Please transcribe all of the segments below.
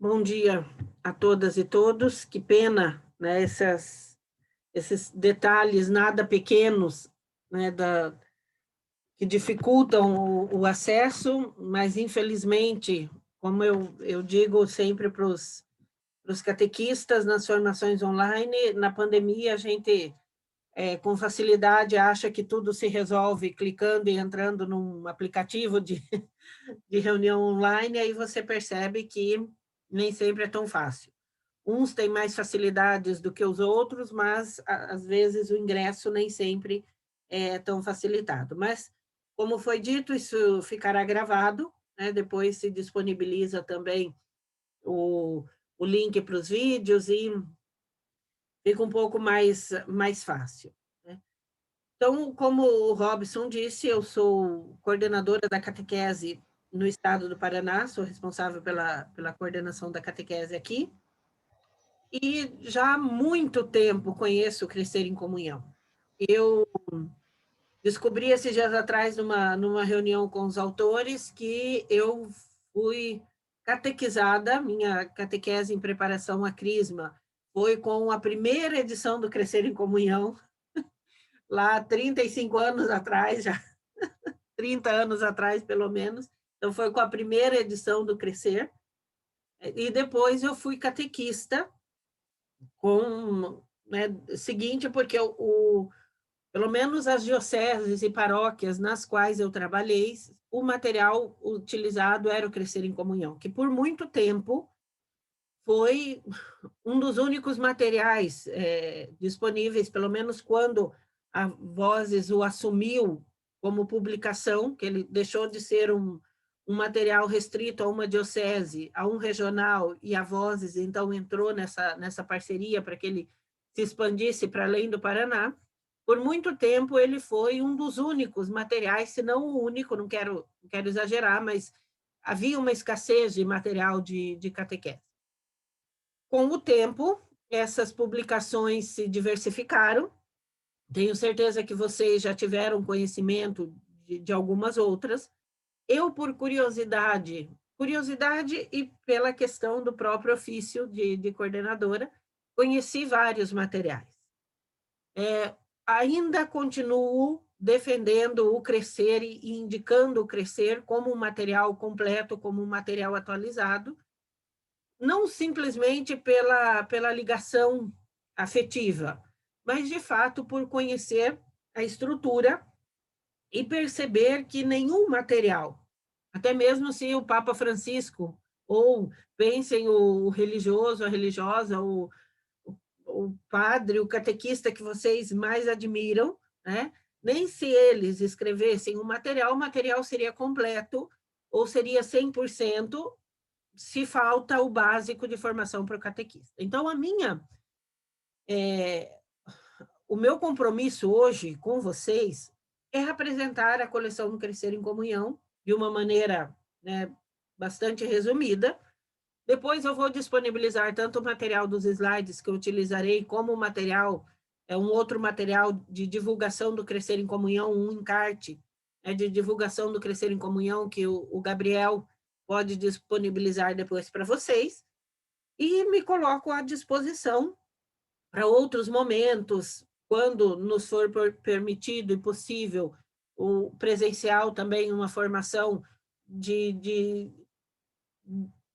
Bom dia a todas e todos. Que pena, né, esses detalhes nada pequenos, né, que dificultam o acesso, mas infelizmente, como eu digo sempre para os catequistas nas formações online, na pandemia a gente com facilidade acha que tudo se resolve clicando e entrando num aplicativo de reunião online, aí você percebe que nem sempre é tão fácil. Uns têm mais facilidades do que os outros, mas às vezes o ingresso nem sempre é tão facilitado. Mas, como foi dito, isso ficará gravado, né? Depois se disponibiliza também o, o link para os vídeos e fica um pouco mais fácil, né? Então, como o Robson disse, eu sou coordenadora da catequese no estado do Paraná, sou responsável pela coordenação da catequese aqui, e já há muito tempo conheço o Crescer em Comunhão. Eu descobri esses dias atrás, numa reunião com os autores, que eu fui catequizada, minha catequese em preparação à Crisma foi com a primeira edição do Crescer em Comunhão, lá 35 anos atrás, já 30 anos atrás, pelo menos. Então, foi com a primeira edição do Crescer. E depois eu fui catequista com, né, seguinte, porque pelo menos as dioceses e paróquias nas quais eu trabalhei, o material utilizado era o Crescer em Comunhão, que por muito tempo foi um dos únicos materiais disponíveis, pelo menos quando a Vozes o assumiu como publicação, que ele deixou de ser um material restrito a uma diocese, a um regional, e a Vozes, então, entrou nessa parceria para que ele se expandisse para além do Paraná. Por muito tempo, ele foi um dos únicos materiais, se não o único, não quero exagerar, mas havia uma escassez de material de catequese. Com o tempo, essas publicações se diversificaram. Tenho certeza que vocês já tiveram conhecimento de algumas outras. Eu, por curiosidade e pela questão do próprio ofício de coordenadora, conheci vários materiais. Ainda continuo defendendo o Crescer e indicando o Crescer como um material completo, como um material atualizado, não simplesmente pela ligação afetiva, mas, de fato, por conhecer a estrutura e perceber que nenhum material, até mesmo se o Papa Francisco, ou pensem o religioso, a religiosa, o padre, o catequista que vocês mais admiram, né? Nem se eles escrevessem o material seria completo, ou seria 100%, se falta o básico de formação para o catequista. Então, o meu compromisso hoje com vocês é apresentar a coleção do Crescer em Comunhão de uma maneira, né, bastante resumida. Depois eu vou disponibilizar tanto o material dos slides que eu utilizarei, como o material, um outro material de divulgação do Crescer em Comunhão, um encarte de divulgação do Crescer em Comunhão, que o Gabriel pode disponibilizar depois para vocês, e me coloco à disposição para outros momentos, quando nos for permitido e possível, o presencial também, uma formação de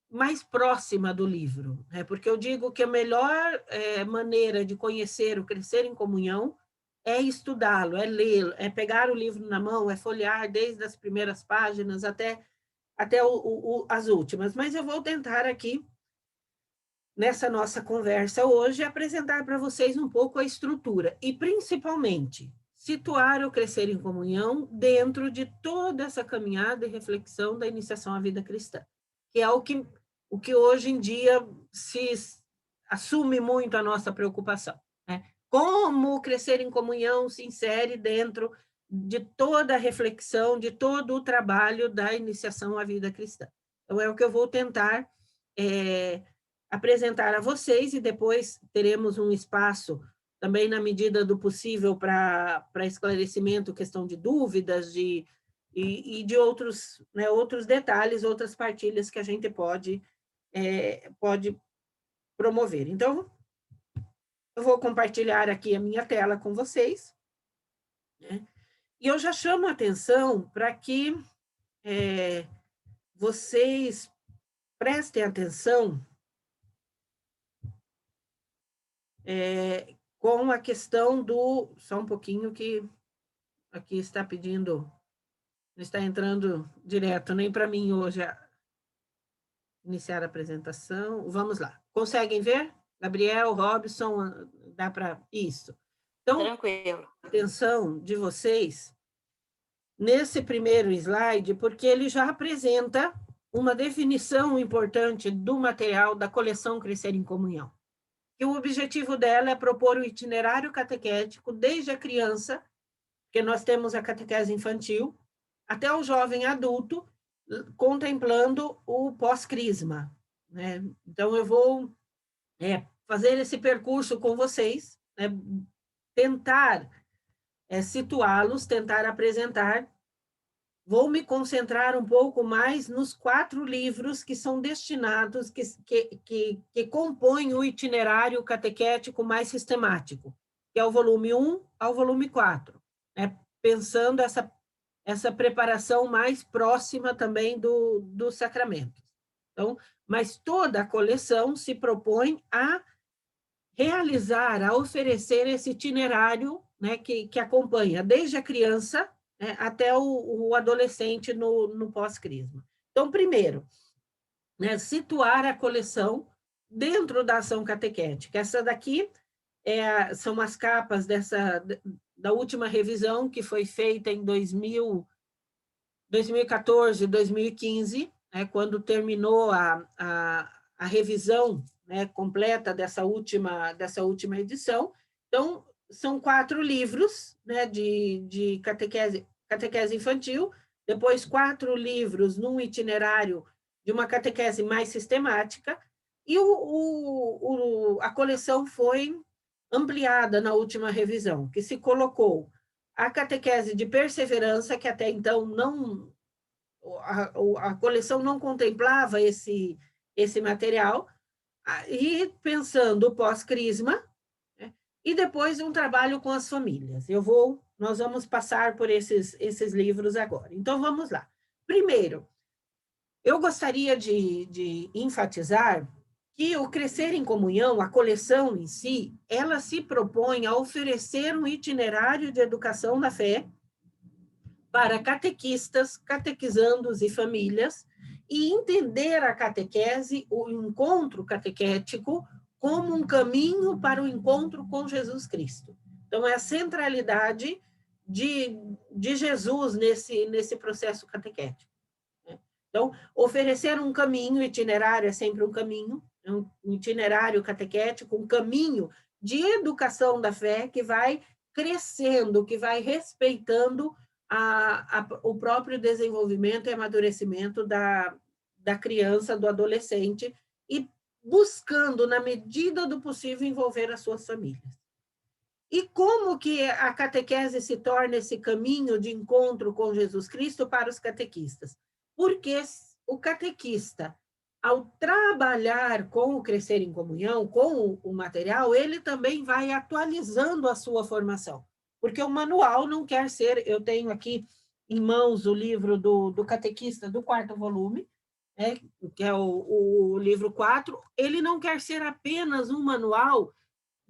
mais próxima do livro, né? Porque eu digo que a melhor maneira de conhecer o Crescer em Comunhão é estudá-lo, é lê-lo, é pegar o livro na mão, é folhear desde as primeiras páginas até as últimas. Mas eu vou tentar aqui, nessa nossa conversa hoje, apresentar para vocês um pouco a estrutura e, principalmente, situar o Crescer em Comunhão dentro de toda essa caminhada e reflexão da iniciação à vida cristã, que é o que hoje em dia se assume muito a nossa preocupação, né? Como o Crescer em Comunhão se insere dentro de toda a reflexão, de todo o trabalho da iniciação à vida cristã. Então, é o que eu vou tentar apresentar a vocês, e depois teremos um espaço também, na medida do possível, para esclarecimento, questão de dúvidas e de outros, né, outros detalhes, outras partilhas que a gente pode pode promover. Então, eu vou compartilhar aqui a minha tela com vocês, né? E eu já chamo a atenção para que vocês prestem atenção com a questão do... Só um pouquinho que aqui está pedindo, não está entrando direto, nem para mim hoje, iniciar a apresentação. Vamos lá. Conseguem ver? Gabriel, Robson, dá para... Isso. Então, tranquilo. Atenção de vocês nesse primeiro slide, porque ele já apresenta uma definição importante do material da coleção Crescer em Comunhão. E o objetivo dela é propor o itinerário catequético desde a criança, que nós temos a catequese infantil, até o jovem adulto, contemplando o pós-crisma, né? Então, eu vou fazer esse percurso com vocês, né? Tentar situá-los, tentar apresentar. Vou me concentrar um pouco mais nos 4 livros que são destinados, que compõem o itinerário catequético mais sistemático, que é o volume 1 ao volume 4, né? Pensando essa preparação mais próxima também dos sacramentos. Então, mas toda a coleção se propõe a realizar, a oferecer esse itinerário, né, que acompanha desde a criança, né, até o adolescente no pós-crisma. Então, primeiro, né, situar a coleção dentro da ação catequética. Essa daqui são as capas da última revisão, que foi feita em 2014, 2015, né, quando terminou a revisão, né, completa dessa última edição. Então, são 4 livros, né, de catequese infantil, depois 4 livros num itinerário de uma catequese mais sistemática, e a coleção foi ampliada na última revisão, que se colocou a catequese de perseverança, que até então a coleção não contemplava esse material, e pensando o pós-crisma, né, e depois um trabalho com as famílias. Nós vamos passar por esses livros agora. Então, vamos lá. Primeiro, eu gostaria de enfatizar que o Crescer em Comunhão, a coleção em si, ela se propõe a oferecer um itinerário de educação na fé para catequistas, catequizandos e famílias, e entender a catequese, o encontro catequético, como um caminho para o encontro com Jesus Cristo. Então, é a centralidade de Jesus nesse processo catequético. Então, oferecer um caminho, itinerário é sempre um caminho, um itinerário catequético, um caminho de educação da fé que vai crescendo, que vai respeitando o próprio desenvolvimento e amadurecimento da criança, do adolescente, e buscando, na medida do possível, envolver as suas famílias. E como que a catequese se torna esse caminho de encontro com Jesus Cristo para os catequistas? Porque o catequista, ao trabalhar com o Crescer em Comunhão, com o material, ele também vai atualizando a sua formação. Porque o manual não quer ser... Eu tenho aqui em mãos o livro do catequista do 4º volume, né, que é o livro 4. Ele não quer ser apenas um manual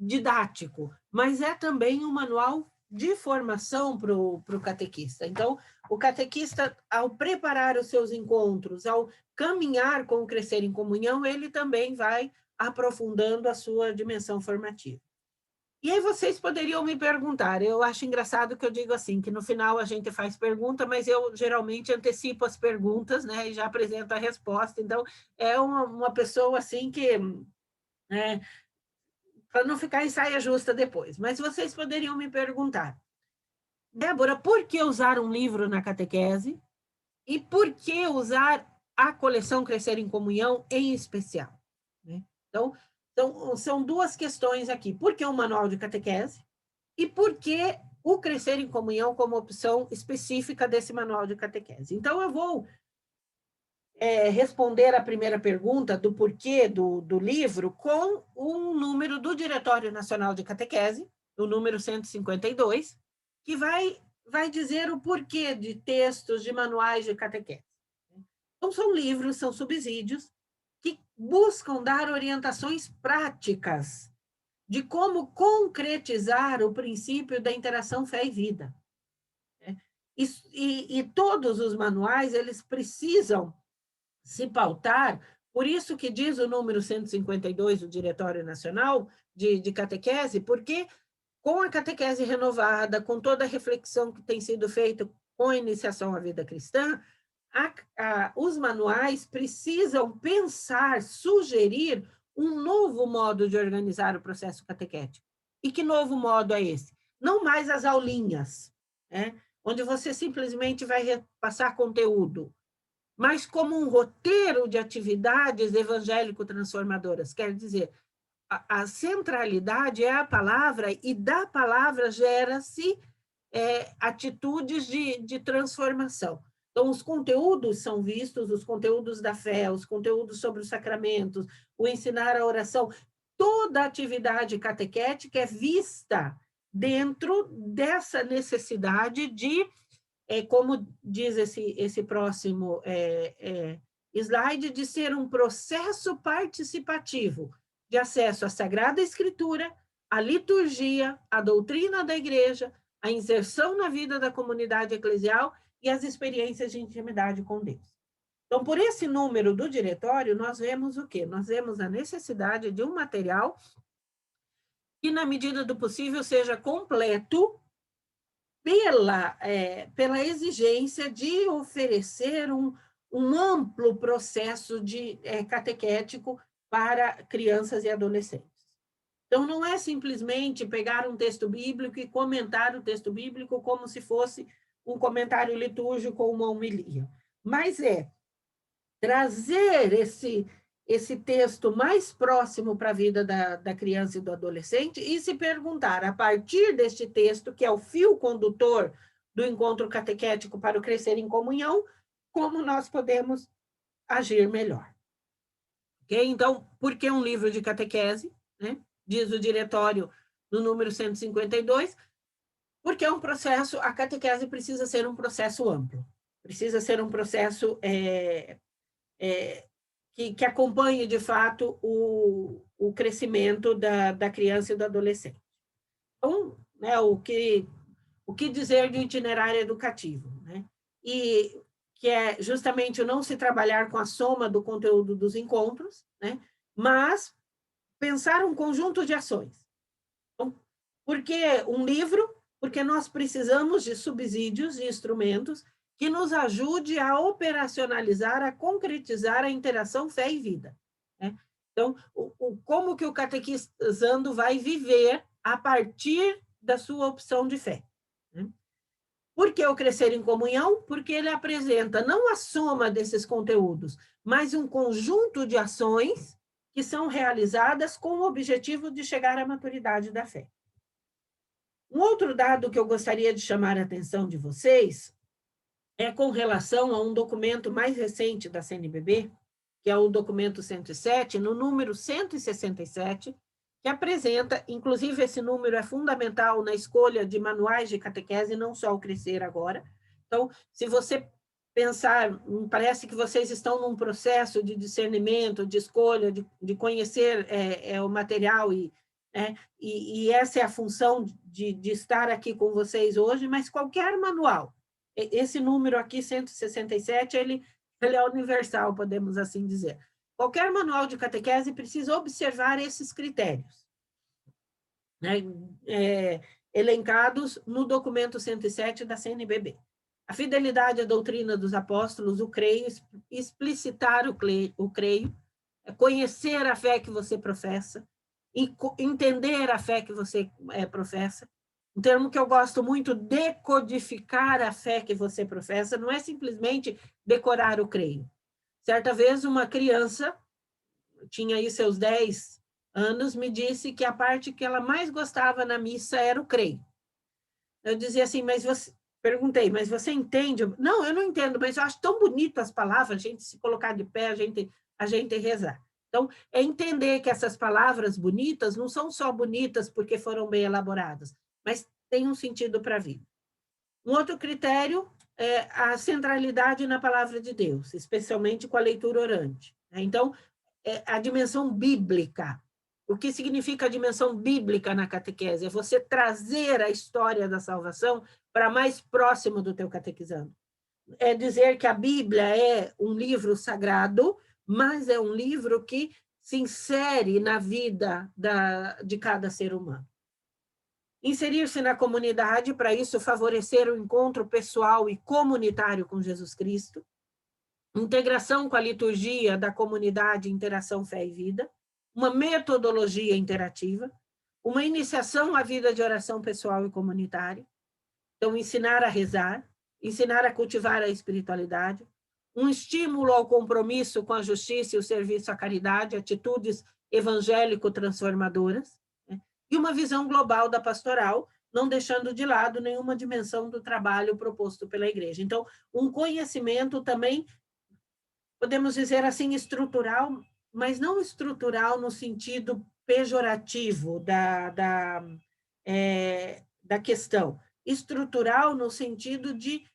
didático, mas é também um manual de formação para o catequista. Então, o catequista, ao preparar os seus encontros, ao caminhar com o Crescer em Comunhão, ele também vai aprofundando a sua dimensão formativa. E aí vocês poderiam me perguntar, eu acho engraçado que eu digo assim, que no final a gente faz pergunta, mas eu geralmente antecipo as perguntas, né, e já apresento a resposta. Então, é uma pessoa assim que... para não ficar em saia justa depois. Mas vocês poderiam me perguntar, Débora, por que usar um livro na catequese? E por que usar a coleção Crescer em Comunhão em especial? Então, são 2 questões aqui. Por que um manual de catequese? E por que o Crescer em Comunhão como opção específica desse manual de catequese? Então, eu vou responder a primeira pergunta do porquê do livro com um número do Diretório Nacional de Catequese, o número 152, que vai dizer o porquê de textos, de manuais de catequese. Então, são livros, são subsídios que buscam dar orientações práticas de como concretizar o princípio da interação fé e vida. E todos os manuais, eles precisam se pautar, por isso que diz o número 152 do Diretório Nacional de Catequese, porque com a catequese renovada, com toda a reflexão que tem sido feita com a iniciação à vida cristã, os manuais precisam pensar, sugerir um novo modo de organizar o processo catequético. E que novo modo é esse? Não mais as aulinhas, onde você simplesmente vai repassar conteúdo, mas como um roteiro de atividades evangélico-transformadoras. Quer dizer, a centralidade é a palavra, e da palavra gera-se atitudes de transformação. Então, os conteúdos são vistos, os conteúdos da fé, os conteúdos sobre os sacramentos, o ensinar a oração, toda a atividade catequética é vista dentro dessa necessidade de, como diz esse próximo slide, de ser um processo participativo de acesso à Sagrada Escritura, à liturgia, à doutrina da igreja, à inserção na vida da comunidade eclesial e às experiências de intimidade com Deus. Então, por esse número do diretório, nós vemos o quê? Nós vemos a necessidade de um material que, na medida do possível, seja completo pela exigência de oferecer um amplo processo catequético para crianças e adolescentes. Então, não é simplesmente pegar um texto bíblico e comentar o texto bíblico como se fosse um comentário litúrgico ou uma homilia, mas trazer esse texto mais próximo para a vida da criança e do adolescente e se perguntar, a partir deste texto, que é o fio condutor do encontro catequético para o crescer em comunhão, como nós podemos agir melhor. Okay? Então, por que um livro de catequese? Diz o diretório no número 152, porque é um processo, a catequese precisa ser um processo amplo, precisa ser um processo que acompanhe, de fato, o crescimento da criança e do adolescente. Então, o que dizer de um itinerário educativo? E que é justamente o não se trabalhar com a soma do conteúdo dos encontros, mas pensar um conjunto de ações. Então, por que um livro? Porque nós precisamos de subsídios e instrumentos que nos ajude a operacionalizar, a concretizar a interação fé e vida. Então, como que o catequizando vai viver a partir da sua opção de fé? Por que o crescer em comunhão? Porque ele apresenta não a soma desses conteúdos, mas um conjunto de ações que são realizadas com o objetivo de chegar à maturidade da fé. Um outro dado que eu gostaria de chamar a atenção de vocês é com relação a um documento mais recente da CNBB, que é o documento 107, no número 167, que apresenta, inclusive esse número é fundamental na escolha de manuais de catequese, não só o Crescer agora. Então, se você pensar, parece que vocês estão num processo de discernimento, de escolha, de conhecer o material, e essa é a função de estar aqui com vocês hoje, mas qualquer manual, esse número aqui, 167, ele é universal, podemos assim dizer. Qualquer manual de catequese precisa observar esses critérios, elencados no documento 107 da CNBB. A fidelidade à doutrina dos apóstolos, o creio, explicitar o creio, conhecer a fé que você professa, entender a fé que você professa. Um termo que eu gosto muito, decodificar a fé que você professa, não é simplesmente decorar o creio. Certa vez, uma criança, tinha aí seus 10 anos, me disse que a parte que ela mais gostava na missa era o creio. Eu dizia assim, mas perguntei, mas você entende? Não, eu não entendo, mas eu acho tão bonito as palavras, a gente se colocar de pé, a gente rezar. Então, é entender que essas palavras bonitas não são só bonitas porque foram bem elaboradas, mas têm um sentido para a vida. Um outro critério é a centralidade na palavra de Deus, especialmente com a leitura orante. Então, a dimensão bíblica. O que significa a dimensão bíblica na catequese? É você trazer a história da salvação para mais próximo do teu catequizando. É dizer que a Bíblia é um livro sagrado, mas é um livro que se insere na vida de cada ser humano. Inserir-se na comunidade, para isso favorecer o encontro pessoal e comunitário com Jesus Cristo. Integração com a liturgia da comunidade, interação fé e vida. Uma metodologia interativa. Uma iniciação à vida de oração pessoal e comunitária. Então, ensinar a rezar, ensinar a cultivar a espiritualidade. Um estímulo ao compromisso com a justiça e o serviço à caridade, atitudes evangélico-transformadoras. E uma visão global da pastoral, não deixando de lado nenhuma dimensão do trabalho proposto pela igreja. Então, um conhecimento também, podemos dizer assim, estrutural, mas não estrutural no sentido pejorativo da questão, estrutural no sentido de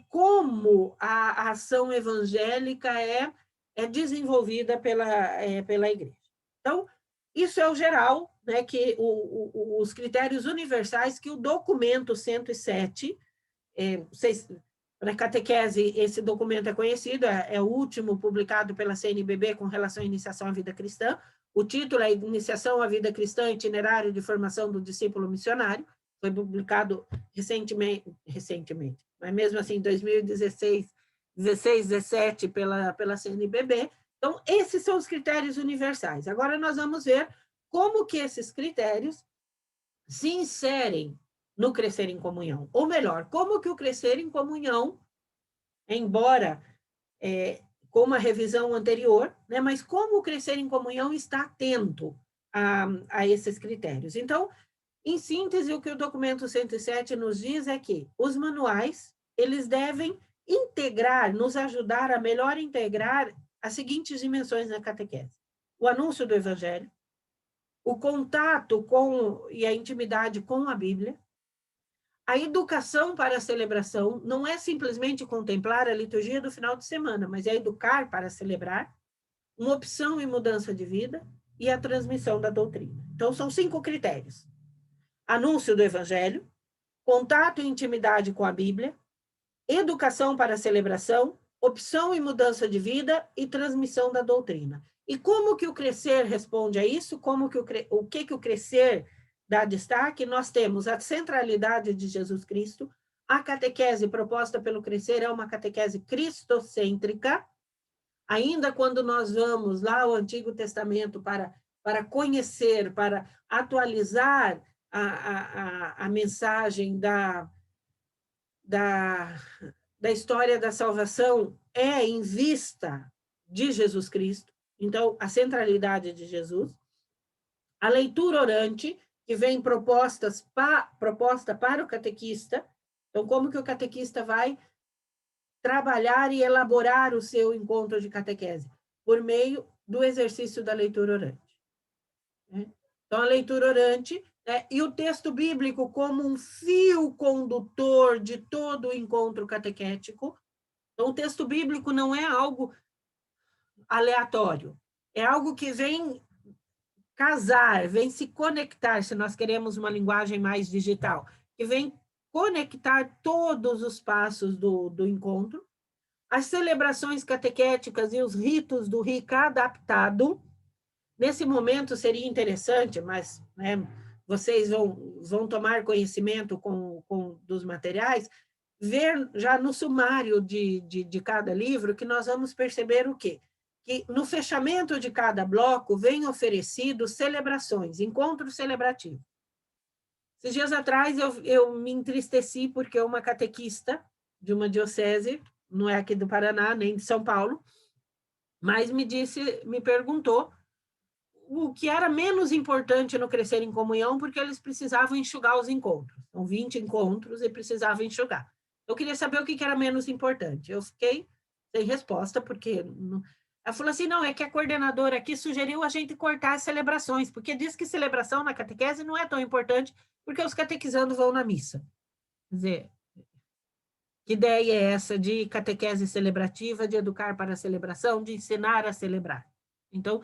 como a ação evangélica é desenvolvida pela igreja. Então, isso é o geral, né, que os critérios universais que o documento 107, para catequese, esse documento é conhecido, é o último publicado pela CNBB com relação à iniciação à vida cristã. O título é Iniciação à Vida Cristã, Itinerário de Formação do Discípulo Missionário. Foi publicado recentemente, mas mesmo assim, em 2016, 17, pela CNBB. Então, esses são os critérios universais. Agora, nós vamos ver como que esses critérios se inserem no crescer em comunhão. Ou melhor, como que o crescer em comunhão, embora com uma revisão anterior, né, mas como o crescer em comunhão está atento a esses critérios. Então, em síntese, o que o documento 107 nos diz é que os manuais, eles devem integrar, nos ajudar a melhor integrar as seguintes dimensões da catequese. O anúncio do evangelho, o contato e a intimidade com a Bíblia, a educação para a celebração, não é simplesmente contemplar a liturgia do final de semana, mas é educar para celebrar, uma opção e mudança de vida e a transmissão da doutrina. Então, são 5 critérios. Anúncio do evangelho, contato e intimidade com a Bíblia, educação para a celebração, opção e mudança de vida e transmissão da doutrina. E como que o crescer responde a isso? O que o crescer dá destaque? Nós temos a centralidade de Jesus Cristo, a catequese proposta pelo crescer é uma catequese cristocêntrica, ainda quando nós vamos lá ao Antigo Testamento para conhecer, para atualizar a mensagem da história da salvação é em vista de Jesus Cristo, então a centralidade de Jesus, a leitura orante, que vem proposta para o catequista, então como que o catequista vai trabalhar e elaborar o seu encontro de catequese? Por meio do exercício da leitura orante. Então, a leitura orante e o texto bíblico como um fio condutor de todo o encontro catequético. Então, o texto bíblico não é algo aleatório, é algo que vem casar, vem se conectar, se nós queremos uma linguagem mais digital, que vem conectar todos os passos do encontro, as celebrações catequéticas e os ritos do RICA adaptado. Nesse momento seria interessante, mas vocês vão tomar conhecimento dos materiais, ver já no sumário de cada livro que nós vamos perceber o quê? Que no fechamento de cada bloco vem oferecido celebrações, encontros celebrativos. Esses dias atrás eu me entristeci porque uma catequista de uma diocese, não é aqui do Paraná, nem de São Paulo, mas me perguntou o que era menos importante no crescer em comunhão, porque eles precisavam enxugar os encontros. São 20 encontros e precisavam enxugar. Eu queria saber o que era menos importante. Eu fiquei sem resposta, porque... Ela falou assim, não, é que a coordenadora aqui sugeriu a gente cortar as celebrações, porque diz que celebração na catequese não é tão importante, porque os catequizandos vão na missa. Quer dizer, que ideia é essa de catequese celebrativa, de educar para a celebração, de ensinar a celebrar? Então,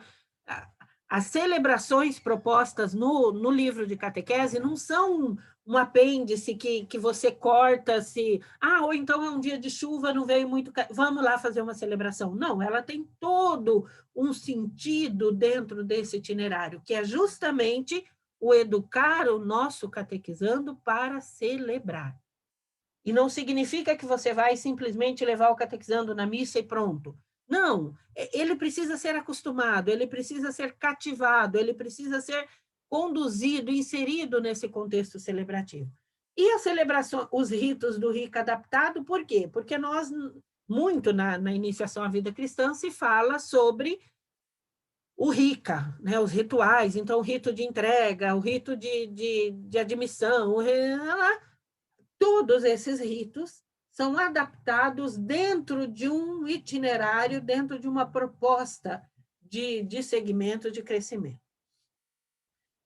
as celebrações propostas no livro de catequese não são um apêndice que você corta se... ou então é um dia de chuva, não veio muito... Vamos lá fazer uma celebração. Não, ela tem todo um sentido dentro desse itinerário, que é justamente o educar o nosso catequizando para celebrar. E não significa que você vai simplesmente levar o catequizando na missa e pronto. Não, ele precisa ser acostumado, ele precisa ser cativado, ele precisa ser conduzido, inserido nesse contexto celebrativo. E a celebração, os ritos do RICA adaptado, por quê? Porque nós, muito na iniciação à vida cristã, se fala sobre o RICA, né, os rituais, então o rito de entrega, o rito de admissão, todos esses ritos são adaptados dentro de um itinerário, dentro de uma proposta de segmento de crescimento.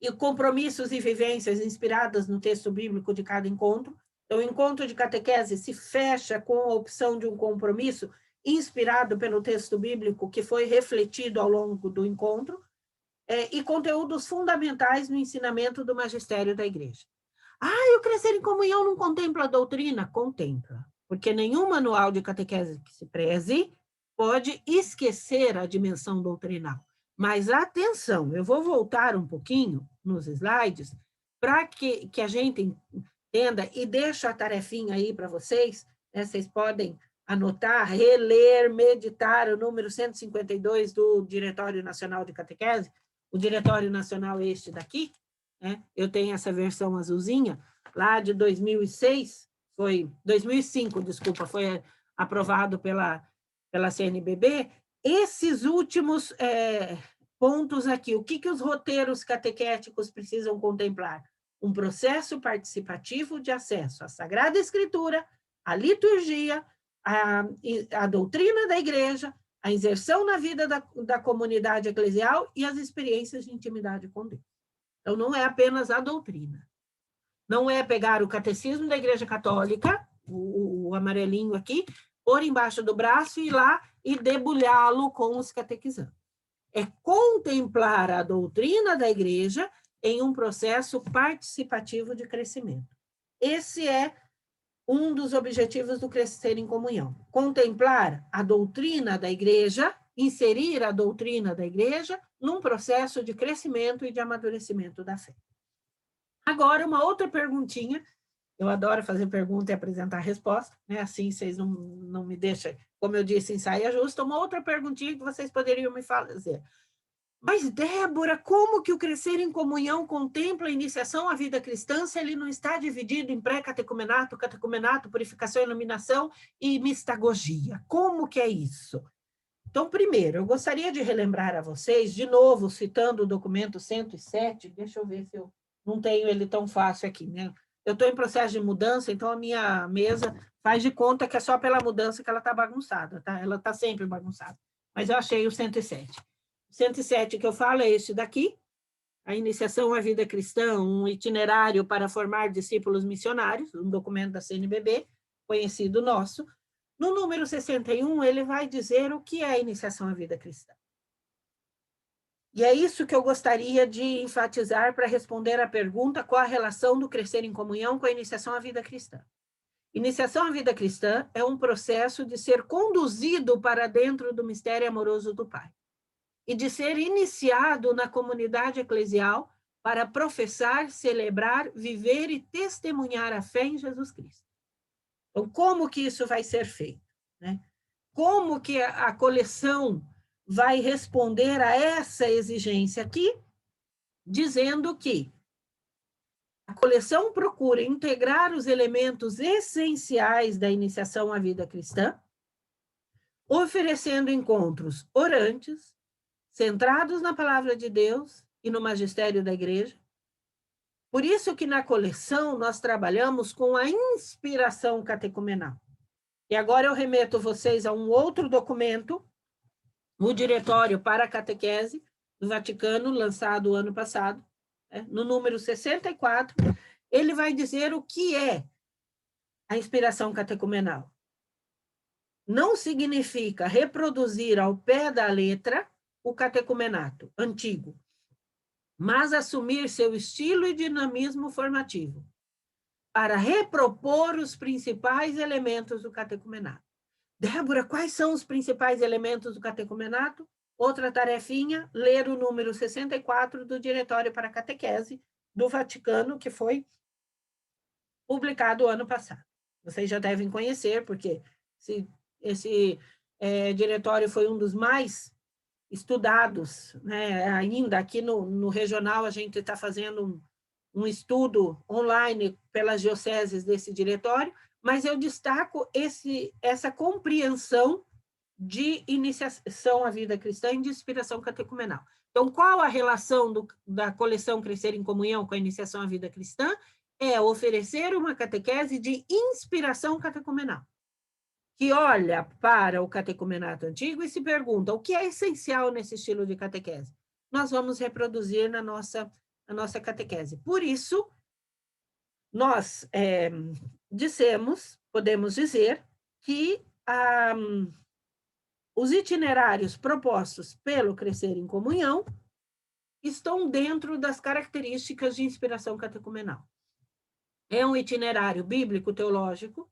E compromissos e vivências inspiradas no texto bíblico de cada encontro. Então, o encontro de catequese se fecha com a opção de um compromisso inspirado pelo texto bíblico que foi refletido ao longo do encontro, e conteúdos fundamentais no ensinamento do magistério da igreja. E o crescer em comunhão não contempla a doutrina? Contempla, porque nenhum manual de catequese que se preze pode esquecer a dimensão doutrinal. Mas atenção, eu vou voltar um pouquinho nos slides para que a gente entenda, e deixo a tarefinha aí para vocês, né? Vocês podem anotar, reler, meditar o número 152 do Diretório Nacional de Catequese, o Diretório Nacional este daqui, né? Eu tenho essa versão azulzinha, lá de 2006, 2005, desculpa, foi aprovado pela CNBB. Esses últimos pontos aqui, o que os roteiros catequéticos precisam contemplar? Um processo participativo de acesso à Sagrada Escritura, à liturgia, à doutrina da igreja, a inserção na vida da comunidade eclesial e as experiências de intimidade com Deus. Então, não é apenas a doutrina. Não é pegar o catecismo da Igreja Católica, o amarelinho aqui, pôr embaixo do braço e ir lá e debulhá-lo com os catequizandos. É contemplar a doutrina da igreja em um processo participativo de crescimento. Esse é um dos objetivos do Crescer em Comunhão. Contemplar a doutrina da igreja, inserir a doutrina da igreja num processo de crescimento e de amadurecimento da fé. Agora, uma outra perguntinha. Eu adoro fazer pergunta e apresentar resposta, né? Assim vocês não me deixam, como eu disse, em saia justa. Uma outra perguntinha que vocês poderiam me fazer. Mas, Débora, como que o Crescer em Comunhão contempla a iniciação à vida cristã se ele não está dividido em pré-catecumenato, catecumenato, purificação, iluminação e mistagogia? Como que é isso? Então, primeiro, eu gostaria de relembrar a vocês, de novo, citando o documento 107, deixa eu ver se eu não tenho ele tão fácil aqui, né? Eu estou em processo de mudança, então a minha mesa faz de conta que é só pela mudança que ela está bagunçada, tá? Ela está sempre bagunçada. Mas eu achei o 107. O 107 que eu falo é esse daqui, a iniciação à vida cristã, um itinerário para formar discípulos missionários, um documento da CNBB, conhecido nosso. No número 61, ele vai dizer o que é a iniciação à vida cristã. E é isso que eu gostaria de enfatizar para responder à pergunta qual a relação do crescer em comunhão com a iniciação à vida cristã. Iniciação à vida cristã é um processo de ser conduzido para dentro do mistério amoroso do Pai e de ser iniciado na comunidade eclesial para professar, celebrar, viver e testemunhar a fé em Jesus Cristo. Então, como que isso vai ser feito, né? Como que a coleção vai responder a essa exigência aqui, dizendo que a coleção procura integrar os elementos essenciais da iniciação à vida cristã, oferecendo encontros orantes, centrados na palavra de Deus e no magistério da igreja, Por isso que na coleção nós trabalhamos com a inspiração catecumenal. E agora eu remeto vocês a um outro documento, o Diretório para a Catequese do Vaticano, lançado ano passado, no número 64, ele vai dizer o que é a inspiração catecumenal. Não significa reproduzir ao pé da letra o catecumenato antigo, mas assumir seu estilo e dinamismo formativo, para repropor os principais elementos do catecumenato. Débora, quais são os principais elementos do catecumenato? Outra tarefinha, ler o número 64 do Diretório para a Catequese do Vaticano, que foi publicado ano passado. Vocês já devem conhecer, porque esse diretório foi um dos mais estudados, né? Ainda aqui no regional, a gente está fazendo um estudo online pelas dioceses desse diretório, mas eu destaco essa compreensão de iniciação à vida cristã e de inspiração catecumenal. Então, qual a relação da coleção Crescer em Comunhão com a iniciação à vida cristã? É oferecer uma catequese de inspiração catecumenal, que olha para o catecumenato antigo e se pergunta o que é essencial nesse estilo de catequese. Nós vamos reproduzir na nossa catequese. Por isso, nós podemos dizer que os itinerários propostos pelo Crescer em Comunhão estão dentro das características de inspiração catecumenal. É um itinerário bíblico-teológico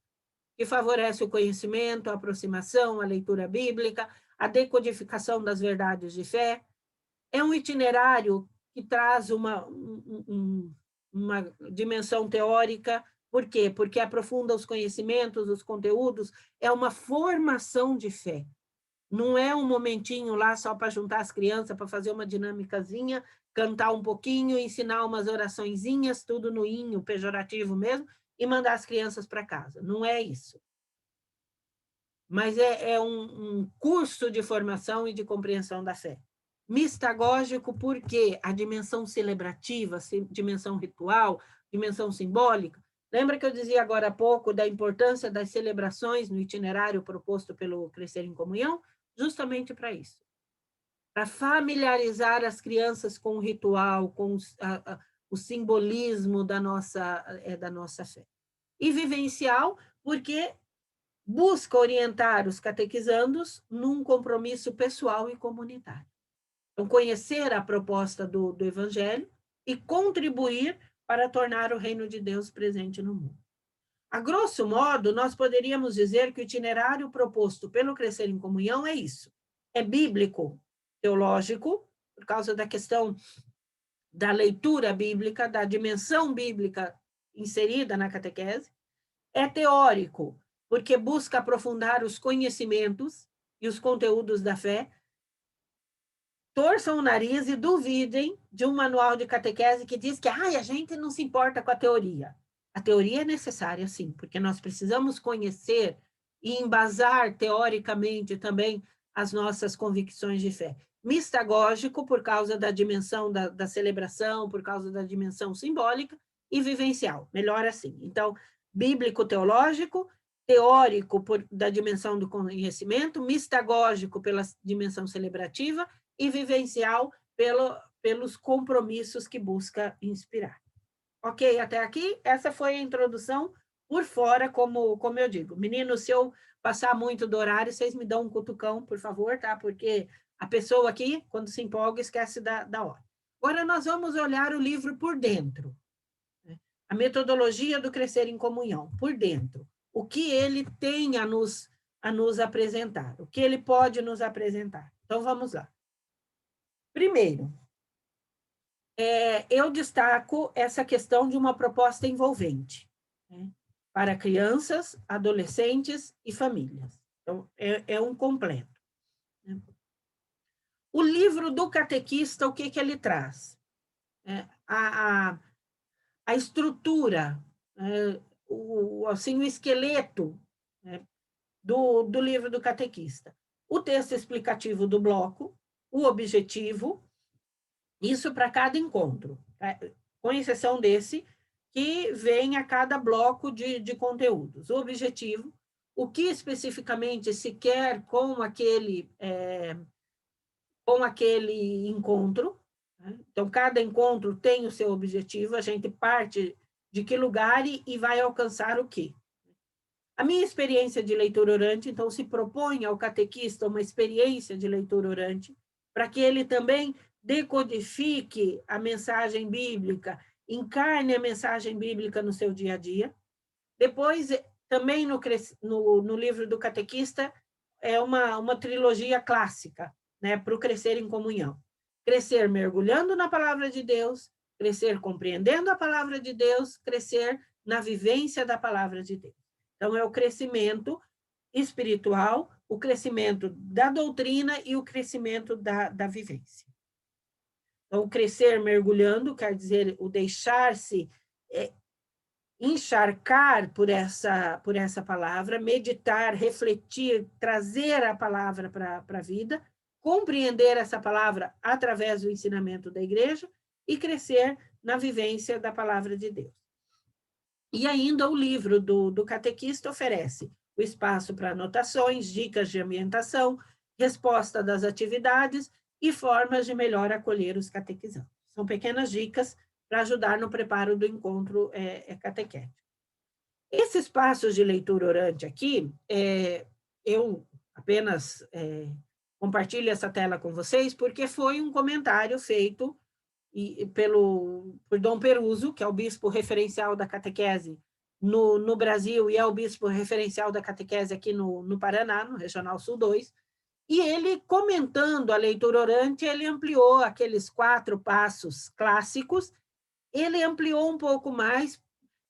que favorece o conhecimento, a aproximação, a leitura bíblica, a decodificação das verdades de fé. É um itinerário que traz uma dimensão teórica. Por quê? Porque aprofunda os conhecimentos, os conteúdos, é uma formação de fé. Não é um momentinho lá só para juntar as crianças, para fazer uma dinâmicazinha, cantar um pouquinho, ensinar umas oraçõezinhas, tudo no inho, pejorativo mesmo, e mandar as crianças para casa. Não é isso. Mas é um curso de formação e de compreensão da fé. Mistagógico porque a dimensão celebrativa, dimensão ritual, dimensão simbólica. Lembra que eu dizia agora há pouco da importância das celebrações no itinerário proposto pelo Crescer em Comunhão? Justamente para isso. Para familiarizar as crianças com o ritual, com o simbolismo da nossa fé. E vivencial, porque busca orientar os catequizandos num compromisso pessoal e comunitário. Então, conhecer a proposta do Evangelho e contribuir para tornar o reino de Deus presente no mundo. A grosso modo, nós poderíamos dizer que o itinerário proposto pelo Crescer em Comunhão é isso. É bíblico, teológico, por causa da questão da leitura bíblica, da dimensão bíblica inserida na catequese. É teórico, porque busca aprofundar os conhecimentos e os conteúdos da fé. Torçam o nariz e duvidem de um manual de catequese que diz que a gente não se importa com a teoria. A teoria é necessária, sim, porque nós precisamos conhecer e embasar teoricamente também as nossas convicções de fé. Mistagógico, por causa da dimensão da celebração, por causa da dimensão simbólica, e vivencial, melhor assim. Então, bíblico-teológico, teórico da dimensão do conhecimento, mistagógico pela dimensão celebrativa e vivencial pelos compromissos que busca inspirar. Ok, até aqui, essa foi a introdução por fora, como eu digo. Meninos, se eu passar muito do horário, vocês me dão um cutucão, por favor, tá? Porque a pessoa aqui, quando se empolga, esquece da hora. Agora, nós vamos olhar o livro por dentro. A metodologia do Crescer em Comunhão, por dentro. O que ele tem a nos apresentar, o que ele pode nos apresentar. Então, vamos lá. Primeiro, eu destaco essa questão de uma proposta envolvente, né, para crianças, adolescentes e famílias. Então, é um completo. Né? O livro do catequista, o que ele traz? A estrutura, o esqueleto, né, do livro do catequista. O texto explicativo do bloco, o objetivo, isso para cada encontro. com exceção desse, que vem a cada bloco de conteúdos. O objetivo, o que especificamente se quer com aquele encontro, né? Então, cada encontro tem o seu objetivo, a gente parte de que lugar e vai alcançar o quê? A minha experiência de leitura orante, então, se propõe ao catequista uma experiência de leitura orante, para que ele também decodifique a mensagem bíblica, encarne a mensagem bíblica no seu dia a dia. Depois, também no livro do catequista, é uma trilogia clássica, né, para o crescer em comunhão. Crescer mergulhando na palavra de Deus, crescer compreendendo a palavra de Deus, crescer na vivência da palavra de Deus. Então, é o crescimento espiritual, o crescimento da doutrina e o crescimento da vivência. Então, o crescer mergulhando quer dizer o deixar-se encharcar por essa palavra, meditar, refletir, trazer a palavra para a vida, compreender essa palavra através do ensinamento da igreja e crescer na vivência da palavra de Deus. E ainda o livro do catequista oferece o espaço para anotações, dicas de ambientação, resposta das atividades e formas de melhor acolher os catequizandos. São pequenas dicas para ajudar no preparo do encontro catequético. Esses passos de leitura orante aqui, eu apenas compartilho essa tela com vocês, porque foi um comentário feito por Dom Peruso, que é o bispo referencial da catequese no Brasil e é o bispo referencial da catequese aqui no Paraná, no Regional Sul 2, e ele, comentando a leitura orante, ele ampliou aqueles 4 passos clássicos, ele ampliou um pouco mais,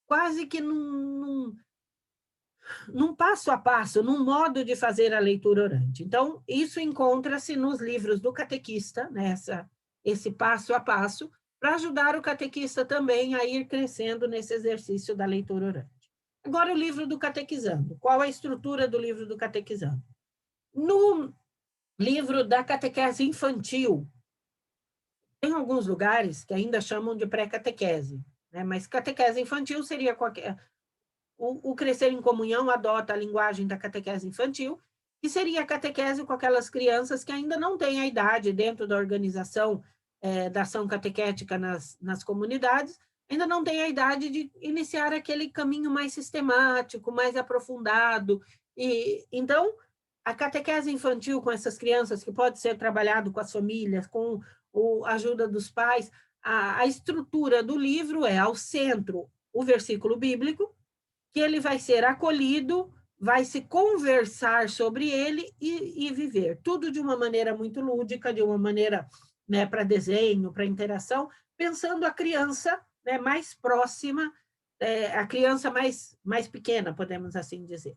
quase que num passo a passo, num modo de fazer a leitura orante. Então, isso encontra-se nos livros do catequista, né, esse passo a passo, para ajudar o catequista também a ir crescendo nesse exercício da leitura orante. Agora, o livro do catequizando. Qual a estrutura do livro do catequizando? No livro da catequese infantil, tem alguns lugares que ainda chamam de pré-catequese, né? Mas catequese infantil seria o crescer em comunhão adota a linguagem da catequese infantil, que seria a catequese com aquelas crianças que ainda não têm a idade dentro da organização da ação catequética nas comunidades, ainda não têm a idade de iniciar aquele caminho mais sistemático, mais aprofundado. E então, a catequese infantil com essas crianças, que pode ser trabalhado com as famílias, com a ajuda dos pais, a estrutura do livro é, ao centro, o versículo bíblico, que ele vai ser acolhido, vai se conversar sobre ele e viver. Tudo de uma maneira muito lúdica, de uma maneira, né, para desenho, para interação, pensando a criança, né, mais próxima, a criança mais pequena, podemos assim dizer.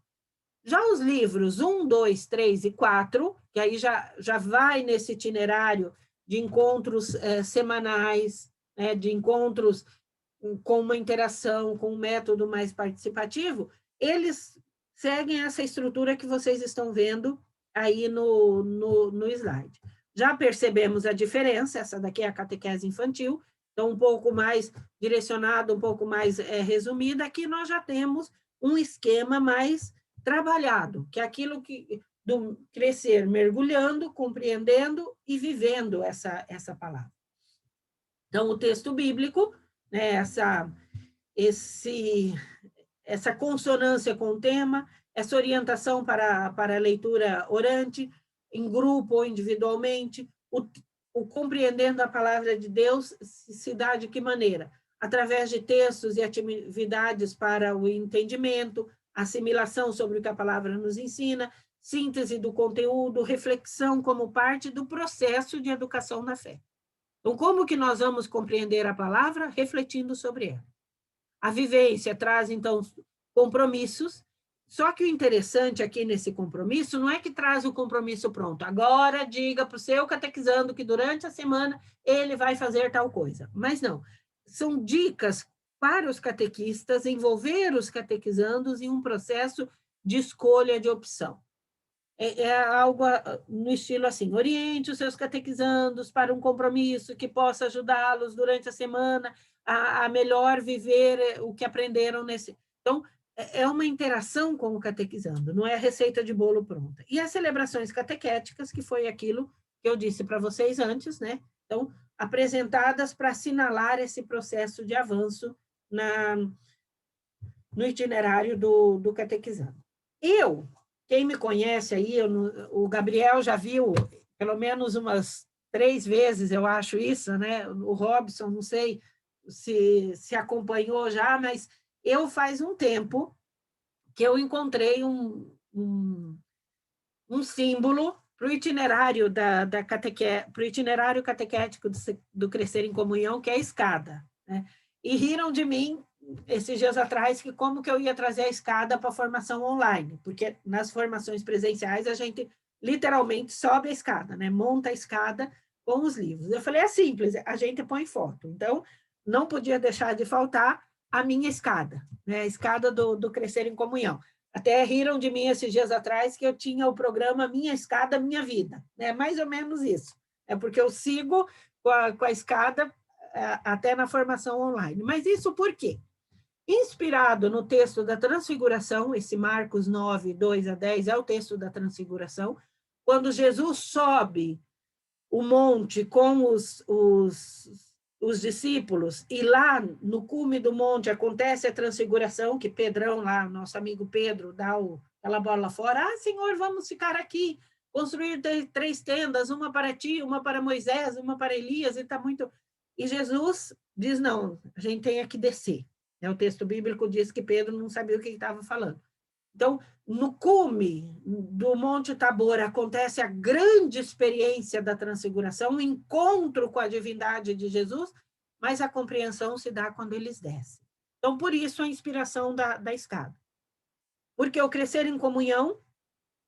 Já os livros 1, 2, 3 e 4, que aí já vai nesse itinerário de encontros semanais, né, de encontros com uma interação, com um método mais participativo, eles seguem essa estrutura que vocês estão vendo aí no slide. Já percebemos a diferença, essa daqui é a catequese infantil, então um pouco mais direcionada, um pouco mais resumida. Aqui nós já temos um esquema mais trabalhado, que é aquilo do crescer mergulhando, compreendendo e vivendo essa palavra. Então, o texto bíblico, né, essa consonância com o tema, essa orientação para a leitura orante, em grupo ou individualmente, o compreendendo a palavra de Deus se dá de que maneira? Através de textos e atividades para o entendimento, assimilação sobre o que a palavra nos ensina, síntese do conteúdo, reflexão como parte do processo de educação na fé. Então, como que nós vamos compreender a palavra? Refletindo sobre ela. A vivência traz, então, compromissos, só que o interessante aqui nesse compromisso não é que traz o compromisso pronto. Agora, diga para o seu catequizando que durante a semana ele vai fazer tal coisa. Mas não, são dicas para os catequistas envolver os catequizandos em um processo de escolha de opção. é algo no estilo assim: oriente os seus catequizandos para um compromisso que possa ajudá-los durante a semana a melhor viver o que aprenderam nesse... Então, é uma interação com o catequizando, não é receita de bolo pronta. E as celebrações catequéticas, que foi aquilo que eu disse para vocês antes, né? Então, apresentadas para assinalar esse processo de avanço no itinerário do catequizando. Quem me conhece aí, o Gabriel já viu pelo menos umas 3 vezes, eu acho isso, né? O Robson, não sei se acompanhou já, mas eu faz um tempo que eu encontrei um símbolo para o itinerário para o itinerário catequético do Crescer em Comunhão, que é a escada, né? E riram de mim esses dias atrás que como que eu ia trazer a escada para a formação online, porque nas formações presenciais a gente literalmente sobe a escada, né? Monta a escada com os livros. Eu falei, é simples, a gente põe foto. Então, não podia deixar de faltar a minha escada, né? A escada do Crescer em Comunhão. Até riram de mim esses dias atrás que eu tinha o programa Minha Escada, Minha Vida. É mais ou menos isso. É porque eu sigo com a escada até na formação online. Mas isso por quê? Inspirado no texto da Transfiguração, esse Marcos 9, 2 a 10 é o texto da Transfiguração, quando Jesus sobe o monte com os discípulos, e lá no cume do monte acontece a transfiguração, que Pedrão, lá, nosso amigo Pedro, dá aquela bola fora: ah, Senhor, vamos ficar aqui, construir 3 tendas, uma para ti, uma para Moisés, uma para Elias, e está muito... E Jesus diz, não, a gente tem que descer. O texto bíblico diz que Pedro não sabia o que estava falando. Então, no cume do Monte Tabor acontece a grande experiência da transfiguração, o encontro com a divindade de Jesus, mas a compreensão se dá quando eles descem. Então, por isso a inspiração da escada. Porque o Crescer em Comunhão,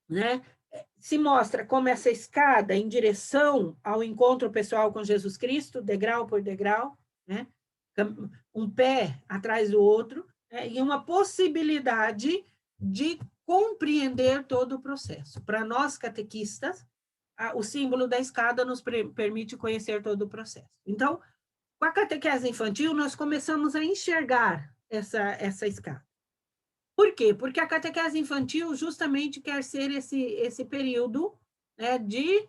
né, se mostra como essa escada em direção ao encontro pessoal com Jesus Cristo, degrau por degrau, né, um pé atrás do outro, né, e uma possibilidade de compreender todo o processo. Para nós catequistas, o símbolo da escada nos permite conhecer todo o processo. Então, com a catequese infantil, nós começamos a enxergar essa escada. Por quê? Porque a catequese infantil justamente quer ser esse período, né, de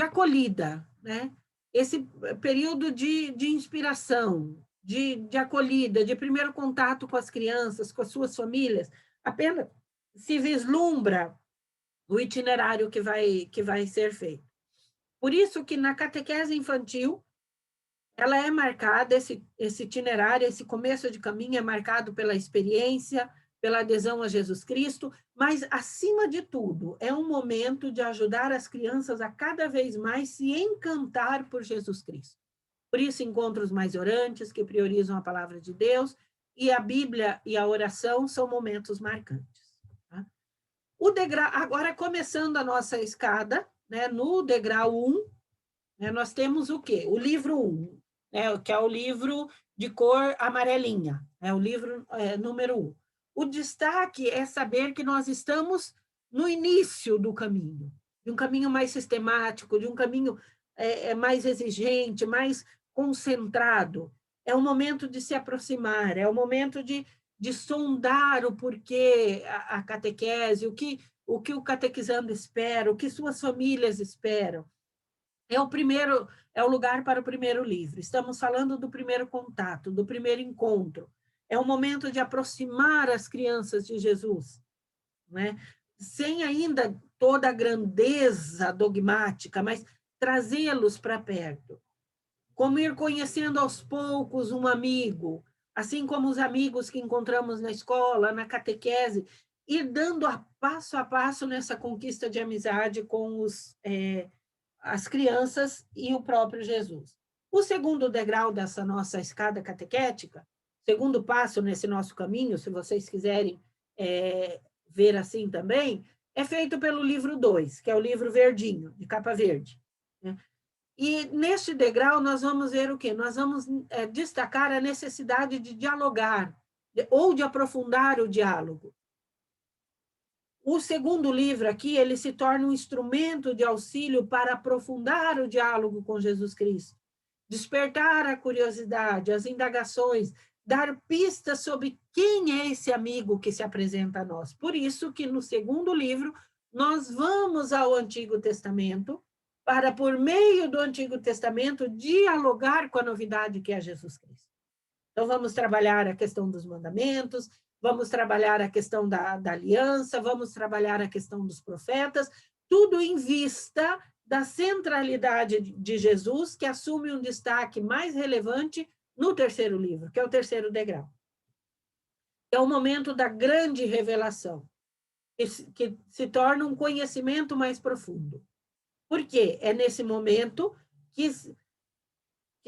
acolhida, né? Esse período de inspiração, de acolhida, de primeiro contato com as crianças, com as suas famílias. Apenas se vislumbra o itinerário que vai ser feito. Por isso que na catequese infantil, ela é marcada, esse itinerário, esse começo de caminho é marcado pela experiência, pela adesão a Jesus Cristo, mas, acima de tudo, é um momento de ajudar as crianças a cada vez mais se encantar por Jesus Cristo. Por isso, encontros mais orantes, que priorizam a palavra de Deus, e a Bíblia e a oração são momentos marcantes. Tá? O degrau, agora, começando a nossa escada, né, no degrau 1, né, nós temos o quê? O livro 1, né, que é o livro de cor amarelinha, é o livro número 1. O destaque é saber que nós estamos no início do caminho, de um caminho mais sistemático, de um caminho mais exigente, mais concentrado. É o momento de se aproximar, é o momento de sondar o porquê a catequese, o que o catequizando espera, o que suas famílias esperam. É o lugar para o primeiro livro. Estamos falando do primeiro contato, do primeiro encontro. É o momento de aproximar as crianças de Jesus, né? Sem ainda toda a grandeza dogmática, mas trazê-los para perto. Como ir conhecendo aos poucos um amigo, assim como os amigos que encontramos na escola, na catequese, ir dando a passo nessa conquista de amizade com as crianças e o próprio Jesus. O segundo degrau dessa nossa escada catequética, segundo passo nesse nosso caminho, se vocês quiserem ver assim também, é feito pelo livro 2, que é o livro verdinho, de capa verde. Né? E neste degrau nós vamos ver o quê? Nós vamos destacar a necessidade de dialogar, ou de aprofundar o diálogo. O segundo livro aqui, ele se torna um instrumento de auxílio para aprofundar o diálogo com Jesus Cristo, despertar a curiosidade, as indagações, dar pistas sobre quem é esse amigo que se apresenta a nós. Por isso que no segundo livro, nós vamos ao Antigo Testamento para, por meio do Antigo Testamento, dialogar com a novidade que é Jesus Cristo. Então, vamos trabalhar a questão dos mandamentos, vamos trabalhar a questão da aliança, vamos trabalhar a questão dos profetas, tudo em vista da centralidade de Jesus, que assume um destaque mais relevante no terceiro livro, que é o terceiro degrau. É o momento da grande revelação, que se torna um conhecimento mais profundo. Por quê? É nesse momento que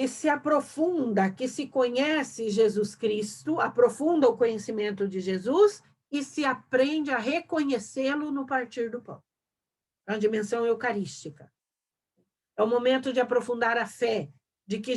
se aprofunda, que se conhece Jesus Cristo, aprofunda o conhecimento de Jesus e se aprende a reconhecê-lo no partir do pão. É uma dimensão eucarística. É o momento de aprofundar a fé, de que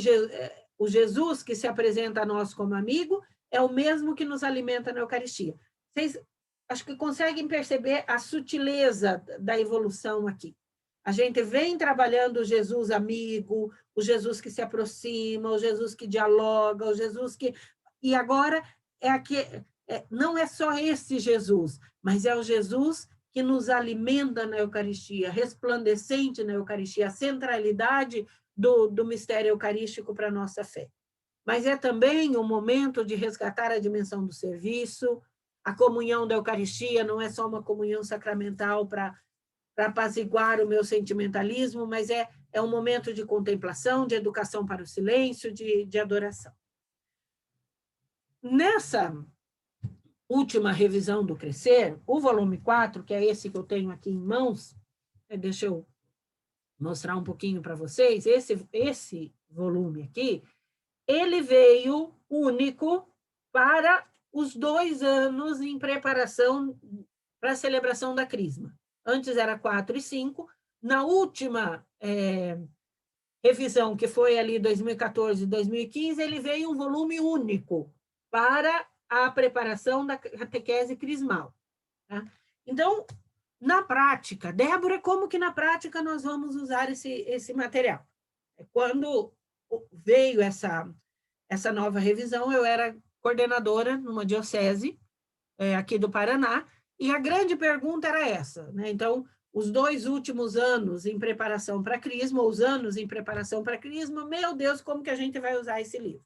o Jesus que se apresenta a nós como amigo é o mesmo que nos alimenta na Eucaristia. Vocês acho que conseguem perceber a sutileza da evolução aqui. A gente vem trabalhando o Jesus amigo, o Jesus que se aproxima, o Jesus que dialoga, o Jesus que... E agora não é só esse Jesus, mas é o Jesus que nos alimenta na Eucaristia, resplandecente na Eucaristia, a centralidade do mistério eucarístico para a nossa fé. Mas é também o momento de resgatar a dimensão do serviço, a comunhão da Eucaristia não é só uma comunhão sacramental para apaziguar o meu sentimentalismo, mas é um momento de contemplação, de educação para o silêncio, de adoração. Nessa última revisão do Crescer, o volume 4, que é esse que eu tenho aqui em mãos, deixa eu mostrar um pouquinho para vocês, esse volume aqui, ele veio único para os 2 anos em preparação para a celebração da Crisma. Antes era 4 e 5. Na última revisão, que foi ali 2014 e 2015, ele veio um volume único para a preparação da catequese crismal. Tá? Então, na prática, Débora, como que na prática nós vamos usar esse material? Quando veio essa nova revisão, eu era coordenadora numa diocese aqui do Paraná, e a grande pergunta era essa, né? Então, os 2 últimos anos em preparação para a Crisma, os anos em preparação para a Crisma, meu Deus, como que a gente vai usar esse livro?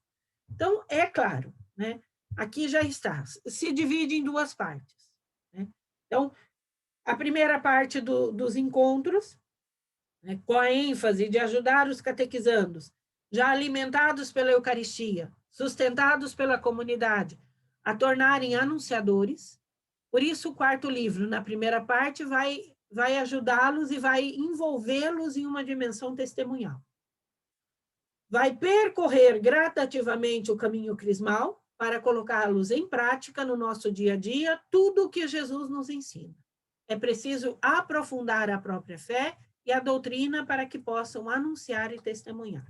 Então, é claro, né? Aqui já está, se divide em 2 partes. Né? Então, a primeira parte dos encontros, né, com a ênfase de ajudar os catequizandos, já alimentados pela Eucaristia, sustentados pela comunidade, a tornarem anunciadores. Por isso, o 4º livro, na primeira parte, vai ajudá-los e vai envolvê-los em uma dimensão testemunhal. Vai percorrer gradativamente o caminho crismal para colocá-los em prática no nosso dia a dia, tudo o que Jesus nos ensina. É preciso aprofundar a própria fé e a doutrina para que possam anunciar e testemunhar.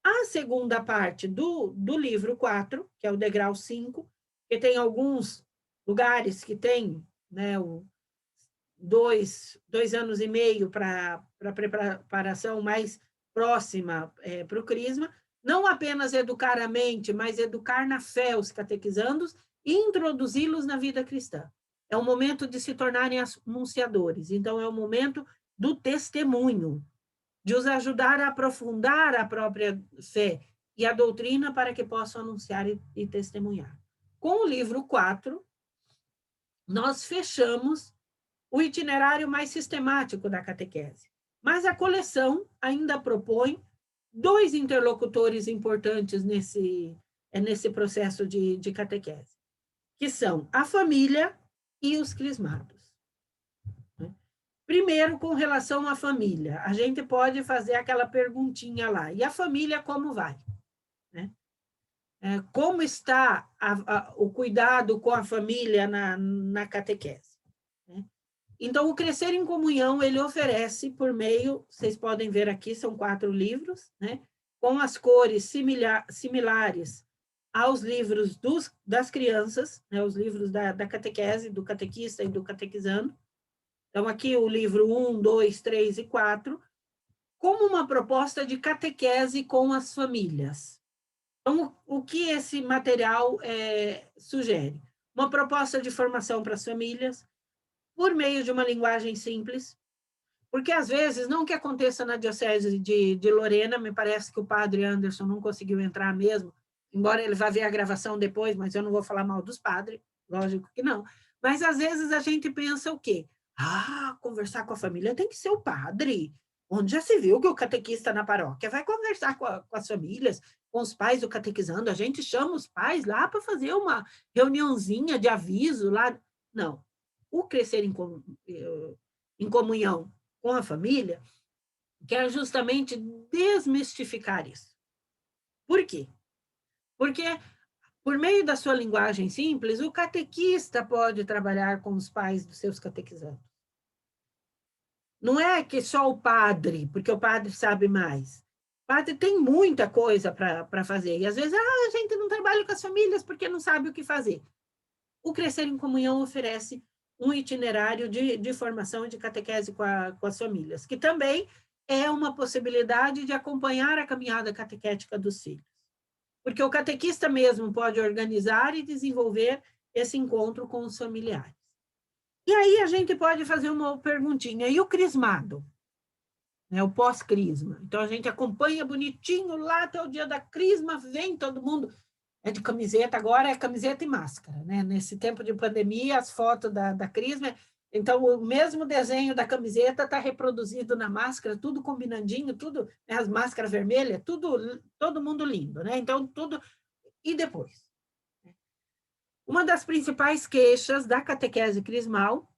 A segunda parte do livro 4, que é o degrau 5, que tem alguns lugares que tem, né, 2 anos e meio para a preparação mais próxima para o Crisma, não apenas educar a mente, mas educar na fé os catequizandos e introduzi-los na vida cristã. É o momento de se tornarem anunciadores, então é o momento do testemunho, de os ajudar a aprofundar a própria fé e a doutrina para que possam anunciar e testemunhar. Com o livro 4, nós fechamos o itinerário mais sistemático da catequese. Mas a coleção ainda propõe 2 interlocutores importantes nesse processo de catequese, que são a família e os crismados. Primeiro, com relação à família, a gente pode fazer aquela perguntinha lá, e a família como vai? Né? Como está o cuidado com a família na catequese? Né? Então, o Crescer em Comunhão, ele oferece por meio, vocês podem ver aqui, são 4 livros, né? Com as cores similares aos livros das crianças, né? Os livros da catequese, do catequista e do catequizando, Então, aqui o livro 1, 2, 3 e 4, como uma proposta de catequese com as famílias. Então, o que esse material sugere? Uma proposta de formação para as famílias, por meio de uma linguagem simples, porque, às vezes, não que aconteça na Diocese de Lorena, me parece que o padre Anderson não conseguiu entrar mesmo, embora ele vá ver a gravação depois, mas eu não vou falar mal dos padres, lógico que não. Mas, às vezes, a gente pensa o quê? Conversar com a família tem que ser o padre. Onde já se viu que o catequista na paróquia vai conversar com as famílias, com os pais do catequizando, a gente chama os pais lá para fazer uma reuniãozinha de aviso lá. Não. O crescer em comunhão com a família quer justamente desmistificar isso. Por quê? Porque, por meio da sua linguagem simples, o catequista pode trabalhar com os pais dos seus catequizandos. Não é que só o padre, porque o padre sabe mais. O padre tem muita coisa para fazer. E, às vezes, a gente não trabalha com as famílias porque não sabe o que fazer. O Crescer em Comunhão oferece um itinerário de formação e de catequese com as famílias, que também é uma possibilidade de acompanhar a caminhada catequética dos filhos. Porque o catequista mesmo pode organizar e desenvolver esse encontro com os familiares. E aí a gente pode fazer uma perguntinha, e o crismado? O pós-crisma. Então, a gente acompanha bonitinho lá até o dia da crisma, vem todo mundo, de camiseta, agora é camiseta e máscara, né? Nesse tempo de pandemia, as fotos da crisma, então o mesmo desenho da camiseta está reproduzido na máscara, tudo combinandinho, tudo, né? As máscaras vermelhas, tudo, todo mundo lindo, né? Então, tudo... E depois? Uma das principais queixas da catequese crismal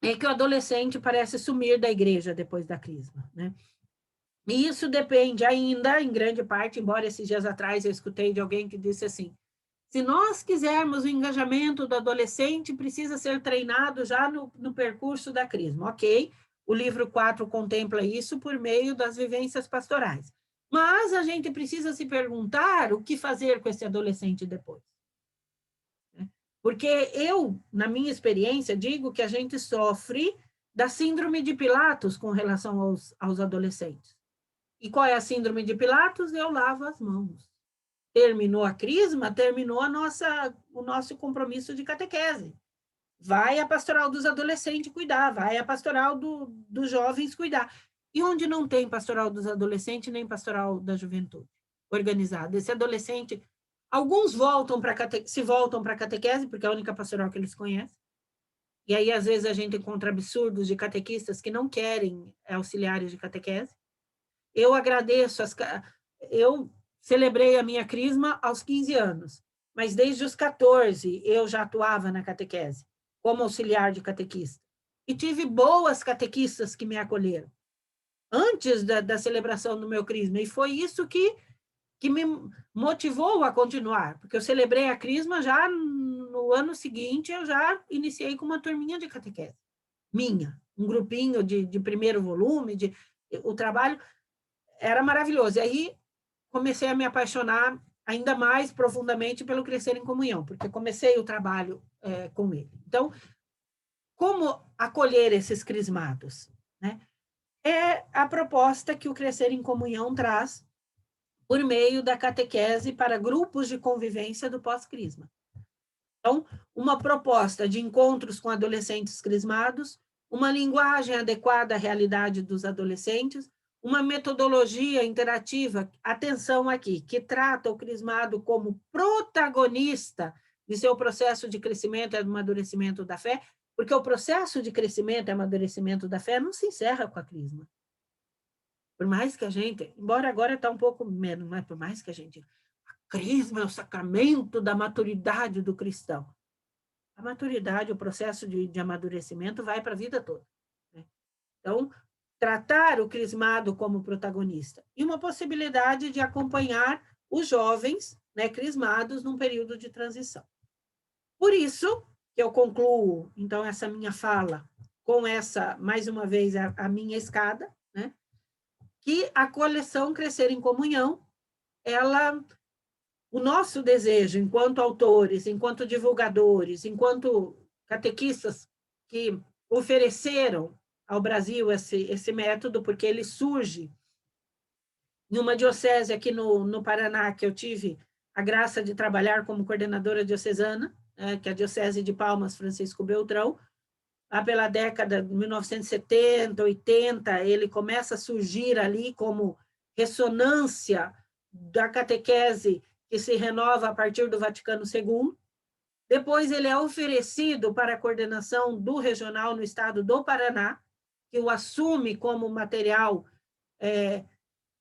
é que o adolescente parece sumir da igreja depois da crisma, né? E isso depende ainda, em grande parte, embora esses dias atrás eu escutei de alguém que disse assim, se nós quisermos o engajamento do adolescente, precisa ser treinado já no percurso da crisma. Ok, o livro 4 contempla isso por meio das vivências pastorais. Mas a gente precisa se perguntar o que fazer com esse adolescente depois. Porque eu, na minha experiência, digo que a gente sofre da síndrome de Pilatos com relação aos adolescentes. E qual é a síndrome de Pilatos? Eu lavo as mãos. Terminou a crisma, terminou o nosso compromisso de catequese. Vai a pastoral dos adolescentes cuidar, vai a pastoral dos jovens cuidar. E onde não tem pastoral dos adolescentes, nem pastoral da juventude organizada. Esse adolescente, alguns se voltam para a catequese, porque é a única pastoral que eles conhecem. E aí, às vezes, a gente encontra absurdos de catequistas que não querem auxiliares de catequese. Eu agradeço, eu celebrei a minha crisma aos 15 anos, mas desde os 14 eu já atuava na catequese, como auxiliar de catequista. E tive boas catequistas que me acolheram, antes da celebração do meu crisma, e foi isso que me motivou a continuar, porque eu celebrei a crisma já no ano seguinte, eu já iniciei com uma turminha de catequese, um grupinho de primeiro volume, o trabalho era maravilhoso. E aí comecei a me apaixonar ainda mais profundamente pelo Crescer em Comunhão, porque comecei o trabalho com ele. Então, como acolher esses crismados? Né? É a proposta que o Crescer em Comunhão traz por meio da catequese para grupos de convivência do pós-crisma. Então, uma proposta de encontros com adolescentes crismados, uma linguagem adequada à realidade dos adolescentes, uma metodologia interativa, atenção aqui, que trata o crismado como protagonista de seu processo de crescimento e amadurecimento da fé, porque o processo de crescimento e amadurecimento da fé não se encerra com a crisma. Por mais que a gente, embora agora está um pouco menos, mas por mais que a gente... A crisma é o sacramento da maturidade do cristão. A maturidade, o processo de amadurecimento vai para a vida toda. Né? Então, tratar o crismado como protagonista. E uma possibilidade de acompanhar os jovens, né, crismados num período de transição. Por isso, que eu concluo, então, essa minha fala com essa, mais uma vez, a minha escada, né, que a coleção Crescer em Comunhão, o nosso desejo, enquanto autores, enquanto divulgadores, enquanto catequistas que ofereceram ao Brasil esse método, porque ele surge em uma diocese aqui no Paraná, que eu tive a graça de trabalhar como coordenadora diocesana, que é a Diocese de Palmas Francisco Beltrão. Lá pela década de 1970, 80, ele começa a surgir ali como ressonância da catequese que se renova a partir do Vaticano II. Depois ele é oferecido para a coordenação do regional no estado do Paraná, que o assume como material,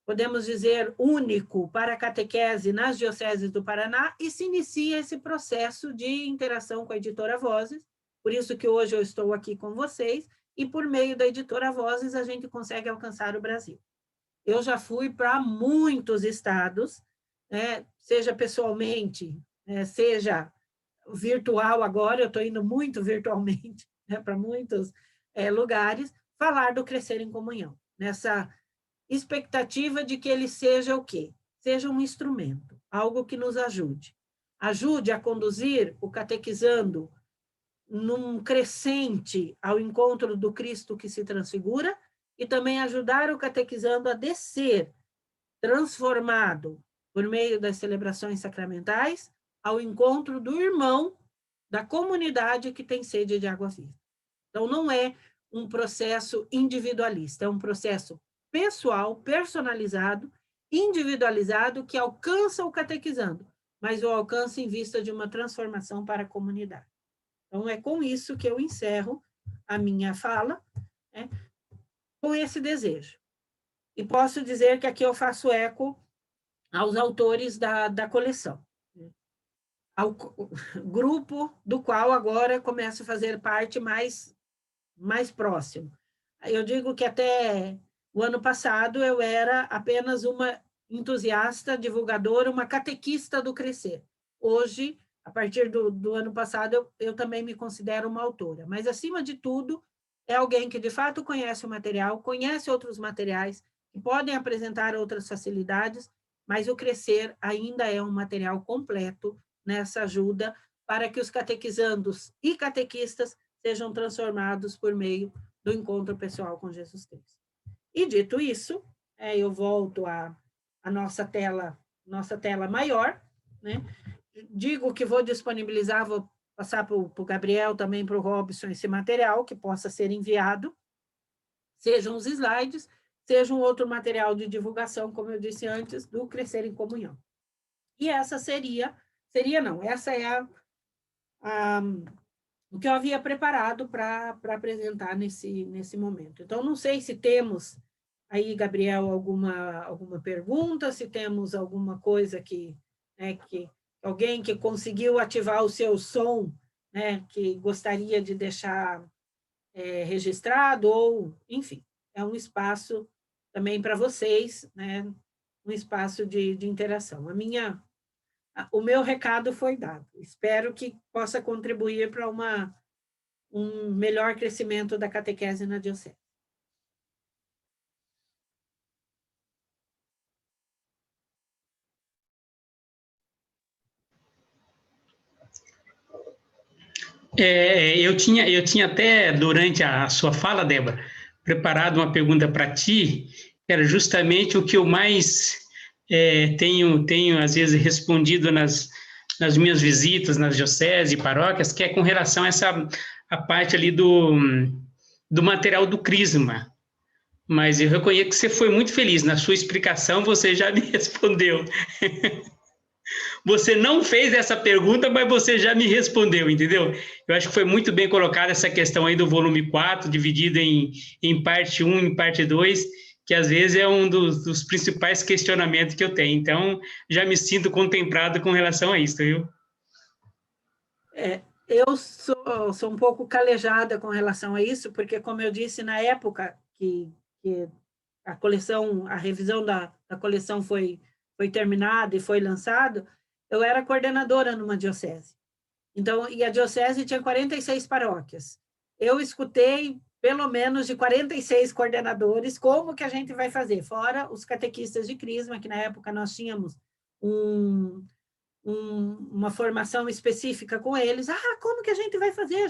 podemos dizer, único para a catequese nas dioceses do Paraná, e se inicia esse processo de interação com a editora Vozes. Por isso que hoje eu estou aqui com vocês, e por meio da editora Vozes a gente consegue alcançar o Brasil. Eu já fui para muitos estados, seja pessoalmente, seja virtual agora, eu estou indo muito virtualmente para muitos lugares, falar do Crescer em Comunhão, nessa expectativa de que ele seja o quê? Seja um instrumento, algo que nos ajude. Ajude a conduzir o catequizando num crescente ao encontro do Cristo que se transfigura e também ajudar o catequizando a descer, transformado por meio das celebrações sacramentais, ao encontro do irmão da comunidade que tem sede de água viva. Então, não é um processo individualista, é um processo pessoal, personalizado, individualizado, que alcança o catequizando, mas o alcança em vista de uma transformação para a comunidade. Então, é com isso que eu encerro a minha fala, com esse desejo. E posso dizer que aqui eu faço eco aos autores da coleção, ao grupo do qual agora começo a fazer parte mais próximo. Eu digo que até o ano passado eu era apenas uma entusiasta, divulgadora, uma catequista do Crescer. Hoje, a partir do ano passado, eu também me considero uma autora. Mas, acima de tudo, é alguém que, de fato, conhece o material, conhece outros materiais, que podem apresentar outras facilidades, mas o Crescer ainda é um material completo nessa ajuda para que os catequizandos e catequistas sejam transformados por meio do encontro pessoal com Jesus Cristo. E, dito isso, eu volto à nossa tela maior, Digo que vou disponibilizar, vou passar para o Gabriel, também para o Robson, esse material que possa ser enviado, sejam os slides, seja um outro material de divulgação, como eu disse antes, do Crescer em Comunhão. E essa essa é o que eu havia preparado para apresentar nesse momento. Então, não sei se temos aí, Gabriel, alguma pergunta, se temos alguma coisa que alguém que conseguiu ativar o seu som, que gostaria de deixar registrado, ou, enfim, é um espaço também para vocês, um espaço de interação. O meu recado foi dado. Espero que possa contribuir para um melhor crescimento da catequese na diocese. Eu tinha até, durante a sua fala, Débora, preparado uma pergunta para ti, que era justamente o que eu mais tenho, às vezes, respondido nas minhas visitas, nas dioceses e paróquias, que é com relação a parte ali do material do Crisma. Mas eu reconheço que você foi muito feliz. Na sua explicação, você já me respondeu. Você não fez essa pergunta, mas você já me respondeu, entendeu? Eu acho que foi muito bem colocada essa questão aí do volume 4, dividido em parte 1 e parte 2, que às vezes é um dos principais questionamentos que eu tenho. Então, já me sinto contemplado com relação a isso, viu? Eu sou um pouco calejada com relação a isso, porque, como eu disse, na época que a revisão da coleção foi terminada e foi lançado, eu era coordenadora numa diocese. Então, e a diocese tinha 46 paróquias. Eu escutei pelo menos de 46 coordenadores como que a gente vai fazer, fora os catequistas de Crisma, que na época nós tínhamos uma formação específica com eles. Como que a gente vai fazer?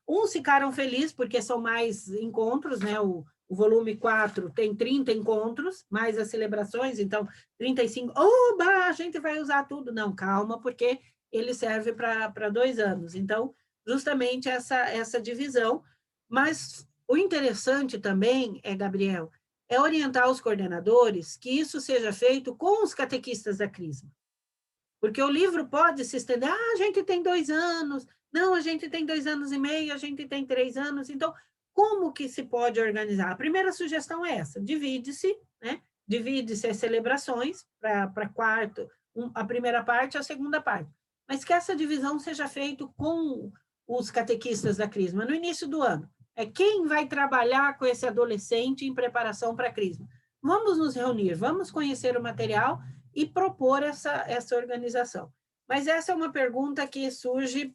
Uns ficaram felizes, porque são mais encontros, né? O volume 4 tem 30 encontros, mais as celebrações, então 35. Oba, a gente vai usar tudo. Não, calma, porque ele serve para 2 anos. Então, justamente essa divisão. Mas o interessante também, Gabriel, é orientar os coordenadores que isso seja feito com os catequistas da Crisma. Porque o livro pode se estender, a gente tem 2 anos, não, a gente tem 2 anos e meio, a gente tem 3 anos, então, como que se pode organizar? A primeira sugestão é essa, divide-se, né? Divide-se as celebrações para quarto, a primeira parte, a segunda parte. Mas que essa divisão seja feita com os catequistas da Crisma, no início do ano. É quem vai trabalhar com esse adolescente em preparação para a Crisma. Vamos nos reunir, vamos conhecer o material e propor essa organização. Mas essa é uma pergunta que surgiu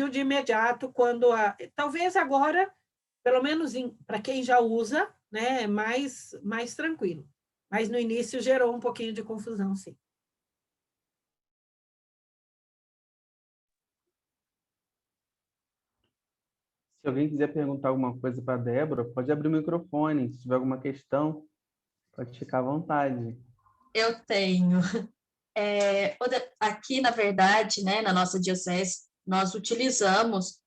de imediato, quando talvez agora, pelo menos para quem já usa, né, é mais tranquilo. Mas no início gerou um pouquinho de confusão, sim. Se alguém quiser perguntar alguma coisa para a Débora, pode abrir o microfone. Se tiver alguma questão, pode ficar à vontade. Eu tenho. Aqui, na verdade, né, na nossa diocese, nós utilizamos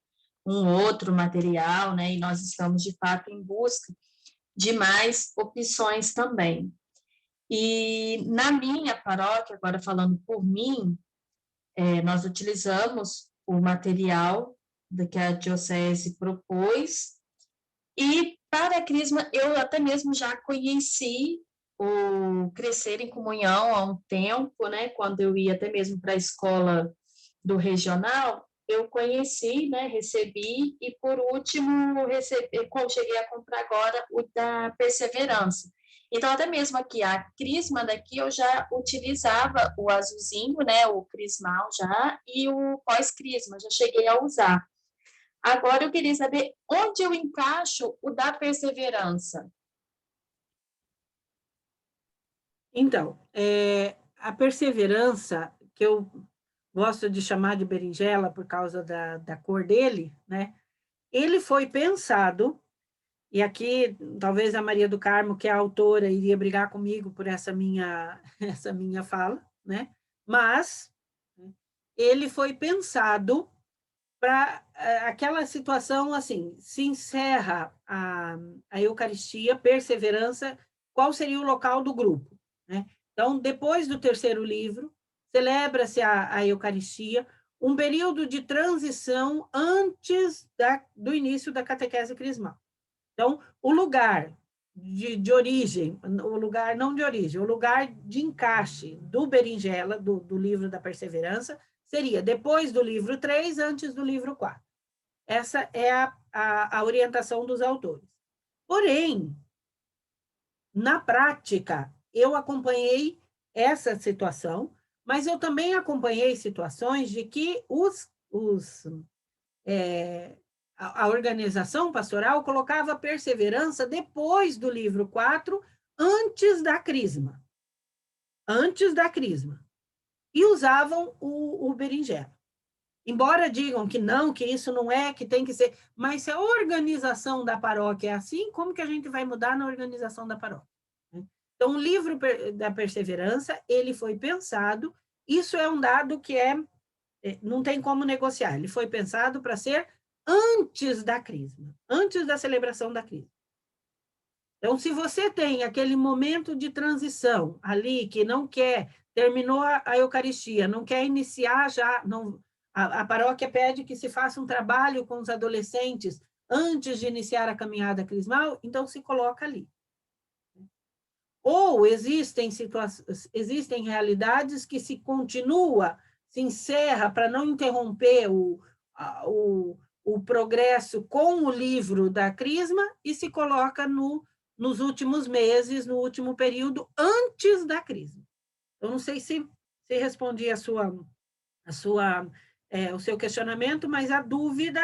um outro material, né, e nós estamos, de fato, em busca de mais opções também. E na minha paróquia, agora falando por mim, nós utilizamos o material que a diocese propôs, e para a Crisma eu até mesmo já conheci o Crescer em Comunhão há um tempo, né, quando eu ia até mesmo para a escola do regional, eu conheci, né, recebi, e por último, cheguei a comprar agora o da Perseverança. Então, até mesmo aqui, a Crisma daqui, eu já utilizava o azulzinho, né, o crismal já, e o pós-crisma, já cheguei a usar. Agora, eu queria saber onde eu encaixo o da Perseverança. Então, a Perseverança, que eu gosto de chamar de berinjela por causa da cor dele, né? Ele foi pensado, e aqui talvez a Maria do Carmo, que é a autora, iria brigar comigo por essa minha fala, né? Mas ele foi pensado para aquela situação assim, se encerra a Eucaristia, Perseverança, qual seria o local do grupo, né? Então, depois do terceiro livro, celebra-se a Eucaristia, um período de transição antes do início da catequese crismal. Então, o lugar de origem, o lugar não de origem, o lugar de encaixe do berinjela, do livro da Perseverança, seria depois do livro 3, antes do livro 4. Essa é a orientação dos autores. Porém, na prática, eu acompanhei essa situação, mas eu também acompanhei situações de que a organização pastoral colocava a Perseverança depois do livro 4, antes da Crisma. Antes da Crisma. E usavam o berinjela. Embora digam que não, que isso não é, que tem que ser... Mas se a organização da paróquia é assim, como que a gente vai mudar na organização da paróquia? Então, o livro da Perseverança, ele foi pensado, isso é um dado que não tem como negociar, ele foi pensado para ser antes da Crisma, antes da celebração da Crisma. Então, se você tem aquele momento de transição ali, que não quer, terminou a Eucaristia, não quer iniciar já, a paróquia pede que se faça um trabalho com os adolescentes antes de iniciar a caminhada crismal, então se coloca ali. Ou existem realidades que se continua, se encerra para não interromper o progresso com o livro da Crisma e se coloca nos últimos meses, no último período, antes da Crisma. Eu não sei se respondi o seu questionamento, mas a dúvida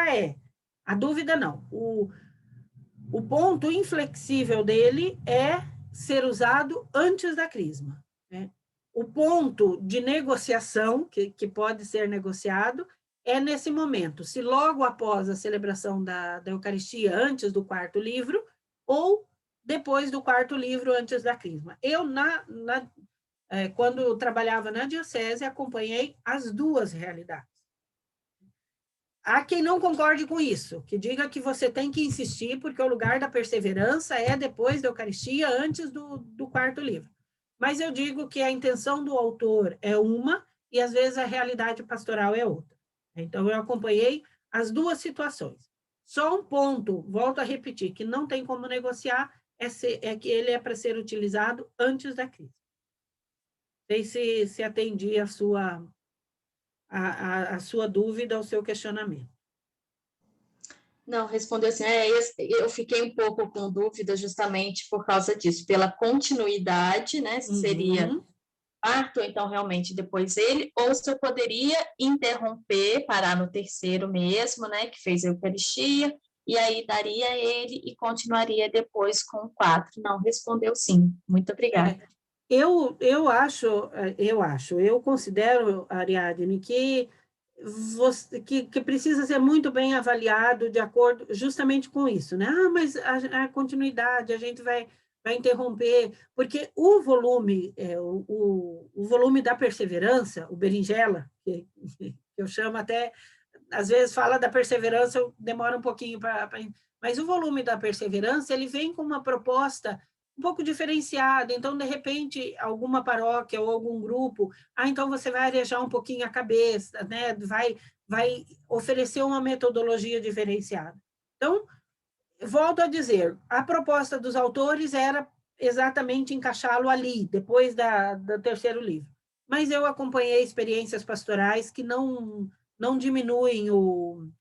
não, o ponto inflexível dele é ser usado antes da Crisma, né? O ponto de negociação, que pode ser negociado, é nesse momento, se logo após a celebração da Eucaristia, antes do quarto livro, ou depois do quarto livro, antes da crisma. Eu, quando eu trabalhava na diocese, acompanhei as duas realidades. Há quem não concorde com isso, que diga que você tem que insistir, porque o lugar da perseverança é depois da Eucaristia, antes do quarto livro. Mas eu digo que a intenção do autor é uma, e às vezes a realidade pastoral é outra. Então, eu acompanhei as duas situações. Só um ponto, volto a repetir, que não tem como negociar, é que ele é para ser utilizado antes da crise. Não sei se atendi a sua dúvida, ao seu questionamento. Não, respondeu assim, eu fiquei um pouco com dúvida justamente por causa disso, pela continuidade, né, se seria quarto, então realmente depois ele, ou se eu poderia interromper, parar no terceiro mesmo, né, que fez a Eucaristia, e aí daria ele e continuaria depois com o 4. Não, respondeu sim. Muito obrigada. Eu considero, Ariadne, que precisa ser muito bem avaliado de acordo justamente com isso, né? Mas a continuidade, a gente vai interromper, porque o volume, o volume da perseverança, o berinjela, que eu chamo até, às vezes fala da perseverança, eu demoro um pouquinho mas o volume da perseverança, ele vem com uma proposta um pouco diferenciada, então, de repente, alguma paróquia ou algum grupo, então você vai arejar um pouquinho a cabeça, né? vai oferecer uma metodologia diferenciada. Então, volto a dizer, a proposta dos autores era exatamente encaixá-lo ali, depois do terceiro livro. Mas eu acompanhei experiências pastorais que não diminuem o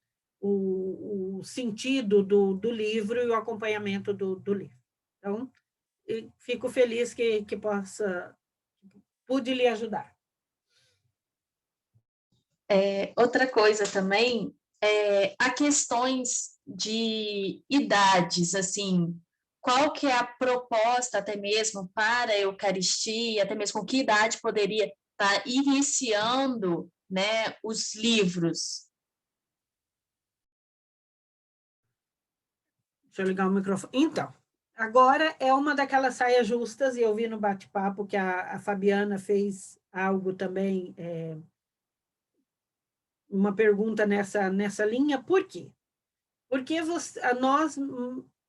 sentido do livro e o acompanhamento do livro. Então, fico feliz que pude lhe ajudar. Outra coisa também, há questões de idades, assim, qual que é a proposta até mesmo para a Eucaristia, até mesmo com que idade poderia estar iniciando, né, os livros? Deixa eu ligar o microfone. Então, agora é uma daquelas saias justas, e eu vi no bate-papo que a Fabiana fez algo também, uma pergunta nessa linha. Por quê? Porque nós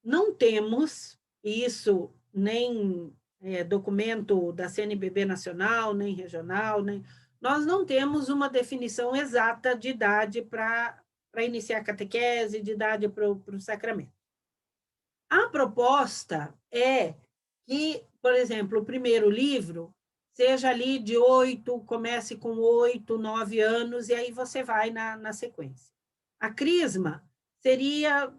não temos isso, nem documento da CNBB nacional, nem regional, nós não temos uma definição exata de idade para iniciar a catequese, de idade para o sacramento. A proposta é que, por exemplo, o primeiro livro seja ali de 8, comece com 8, 9 anos, e aí você vai na sequência. A crisma seria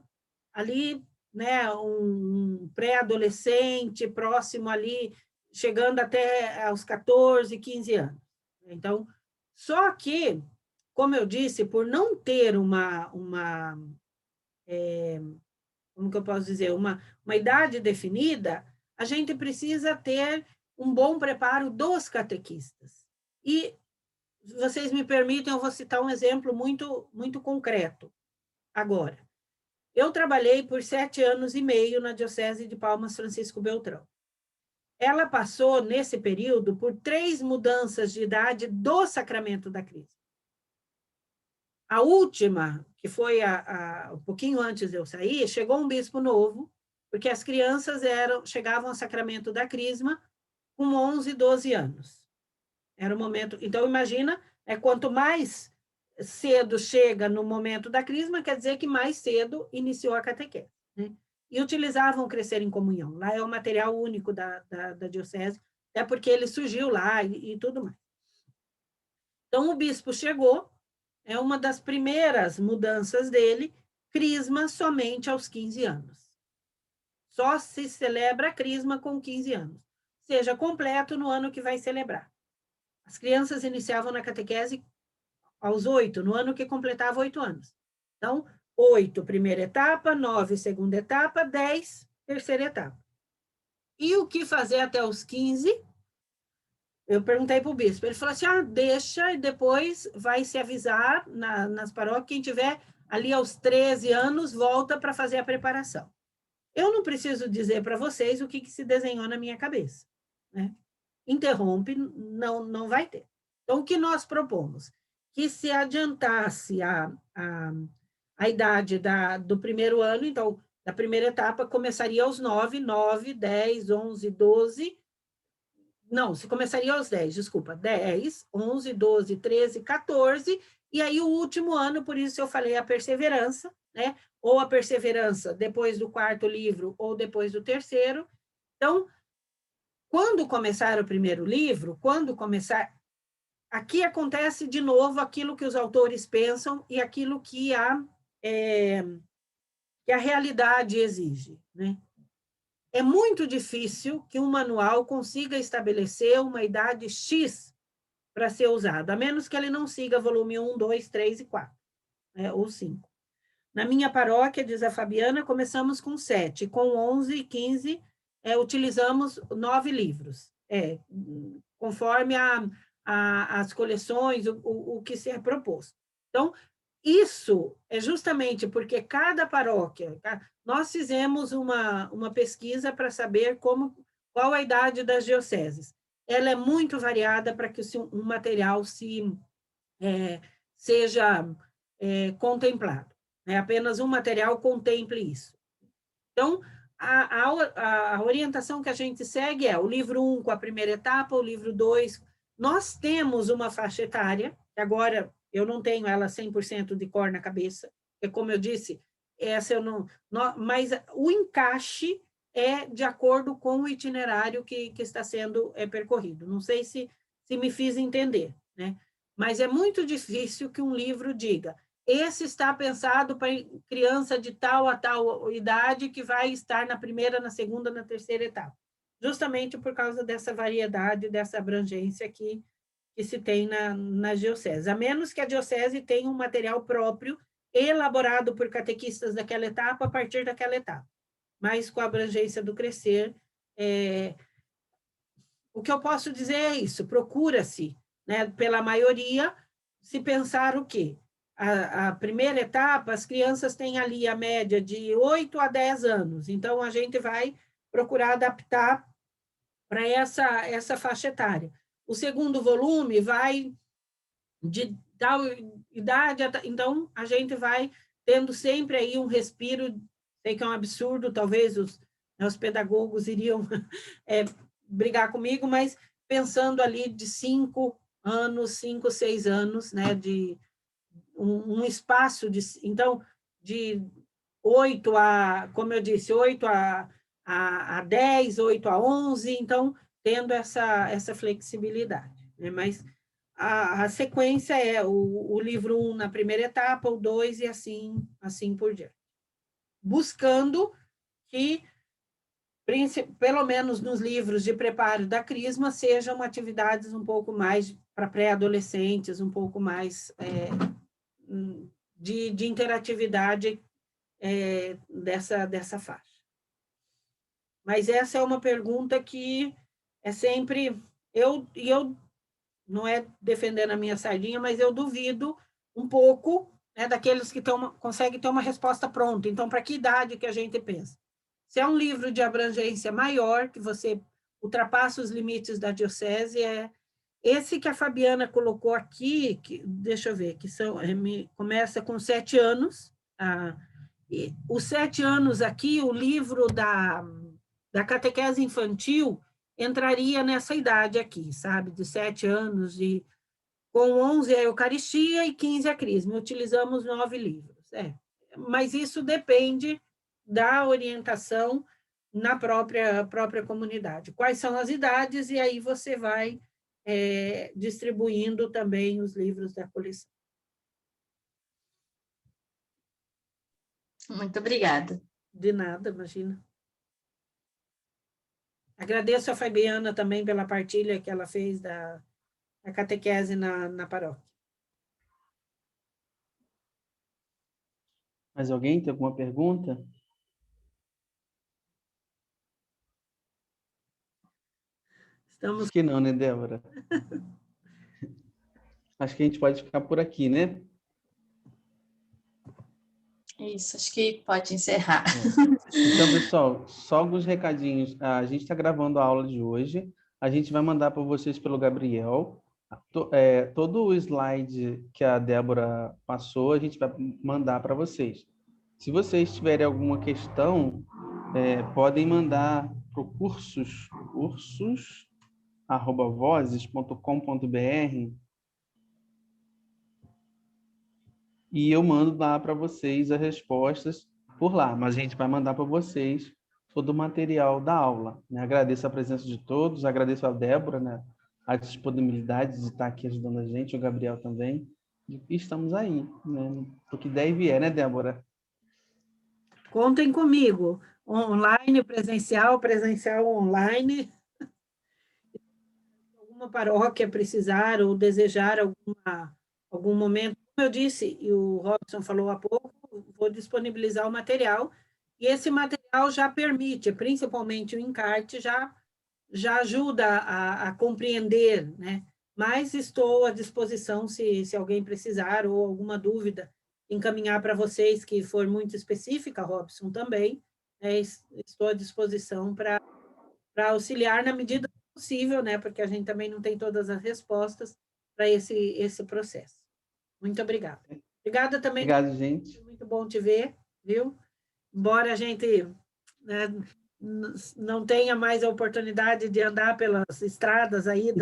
ali, né, um pré-adolescente, próximo ali, chegando até aos 14, 15 anos. Então, só que, como eu disse, por não ter como que eu posso dizer, uma idade definida, a gente precisa ter um bom preparo dos catequistas. E, vocês me permitem, eu vou citar um exemplo muito, muito concreto agora. Eu trabalhei por 7 anos e meio na Diocese de Palmas Francisco Beltrão. Ela passou, nesse período, por 3 mudanças de idade do sacramento da crisma. A última, que foi um pouquinho antes de eu sair, chegou um bispo novo, porque as crianças chegavam ao sacramento da crisma com 11, 12 anos. Era o momento. Então, imagina, quanto mais cedo chega no momento da crisma, quer dizer que mais cedo iniciou a catequese, né? E utilizavam Crescer em Comunhão. Lá é o material único da diocese, até porque ele surgiu lá e tudo mais. Então, o bispo chegou, é uma das primeiras mudanças dele, crisma somente aos 15 anos. Só se celebra a crisma com 15 anos. Seja completo no ano que vai celebrar. As crianças iniciavam na catequese aos 8, no ano que completava 8 anos. Então, 8, primeira etapa, 9, segunda etapa, 10, terceira etapa. E o que fazer até os 15? eu perguntei para o bispo, ele falou assim, deixa, e depois vai se avisar nas paróquias, quem tiver ali aos 13 anos, volta para fazer a preparação. Eu não preciso dizer para vocês o que se desenhou na minha cabeça, né? Interrompe, não vai ter. Então, o que nós propomos? Que se adiantasse a idade do primeiro ano, então, da primeira etapa, começaria aos 9, 10, 11, 12, não, se começaria aos 10, desculpa, 10, 11, 12, 13, 14, e aí o último ano, por isso eu falei a perseverança, né? Ou a perseverança depois do quarto livro ou depois do terceiro. Então, quando começar o primeiro livro, aqui acontece de novo aquilo que os autores pensam e aquilo que a realidade exige, né? É muito difícil que um manual consiga estabelecer uma idade X para ser usado, a menos que ele não siga volume 1, 2, 3 e 4, né, ou 5. Na minha paróquia, diz a Fabiana, começamos com 7, com 11 e 15, utilizamos 9 livros, conforme as coleções, o que se é proposto. Então, isso é justamente porque cada paróquia, nós fizemos uma pesquisa para saber qual a idade das dioceses. Ela é muito variada para que um material seja contemplado. Né? Apenas um material contemple isso. Então, a orientação que a gente segue é o livro 1 com a primeira etapa, o livro 2. Nós temos uma faixa etária, que agora eu não tenho ela 100% de cor na cabeça, porque, como eu disse, essa eu não... Mas o encaixe é de acordo com o itinerário que está sendo percorrido. Não sei se me fiz entender, né? Mas é muito difícil que um livro diga esse está pensado para criança de tal a tal idade que vai estar na primeira, na segunda, na terceira etapa. Justamente por causa dessa variedade, dessa abrangência que se tem na diocese. A menos que a diocese tenha um material próprio elaborado por catequistas daquela etapa a partir daquela etapa. Mas com a abrangência do crescer, o que eu posso dizer é isso, procura-se, né, pela maioria, se pensar o quê? A primeira etapa, as crianças têm ali a média de 8 a 10 anos, então a gente vai procurar adaptar para essa faixa etária. O segundo volume vai de tal idade, então a gente vai tendo sempre aí um respiro, sei que é um absurdo, talvez os pedagogos iriam brigar comigo, mas pensando ali de 5 anos, 5, 6 anos, né, de um espaço então, de 8 como eu disse, 8 a 10, 8 a 11, então, tendo essa flexibilidade. Né? Mas a sequência é o livro 1 na primeira etapa, o 2 e assim por diante. Buscando que, pelo menos nos livros de preparo da Crisma, sejam atividades um pouco mais para pré-adolescentes, um pouco mais de interatividade dessa faixa. Mas essa é uma pergunta que é sempre... Eu não é defendendo a minha sardinha, mas eu duvido um pouco, né, daqueles que conseguem ter uma resposta pronta. Então, para que idade que a gente pensa? Se é um livro de abrangência maior, que você ultrapassa os limites da diocese, esse que a Fabiana colocou aqui, deixa eu ver, começa com 7 anos. Os 7 anos aqui, o livro da catequese infantil entraria nessa idade aqui, sabe? De 7 anos, com 11 a Eucaristia e 15 a Crisma. Utilizamos 9 livros. Mas isso depende da orientação na própria comunidade. Quais são as idades? E aí você vai distribuindo também os livros da coleção. Muito obrigada. De nada, imagina. Agradeço a Fabiana também pela partilha que ela fez da catequese na paróquia. Mais alguém tem alguma pergunta? Estamos... Acho que não, né, Débora? Acho que a gente pode ficar por aqui, né? Isso, acho que pode encerrar. Então, pessoal, só alguns recadinhos. A gente está gravando a aula de hoje. A gente vai mandar para vocês pelo Gabriel. Todo o slide que a Débora passou, a gente vai mandar para vocês. Se vocês tiverem alguma questão, podem mandar para o cursos@vozes.com.br e eu mando lá para vocês as respostas por lá. Mas a gente vai mandar para vocês todo o material da aula, né? Agradeço a presença de todos, agradeço a Débora, né, a disponibilidade de estar aqui ajudando a gente, o Gabriel também. E estamos aí, né? O que der e vier, né, Débora? Contem comigo. Online, presencial, presencial, online. Alguma paróquia precisar ou desejar algum momento, como eu disse, e o Robson falou há pouco, vou disponibilizar o material, e esse material já permite, principalmente o encarte, já ajuda a compreender, né? Mas estou à disposição se alguém precisar ou alguma dúvida, encaminhar para vocês que for muito específica, Robson, também, né? Estou à disposição para auxiliar na medida possível, né? Porque a gente também não tem todas as respostas para esse processo. Muito obrigada. Obrigada também. Obrigado, gente. Muito bom te ver, viu? Embora a gente, né, não tenha mais a oportunidade de andar pelas estradas aí,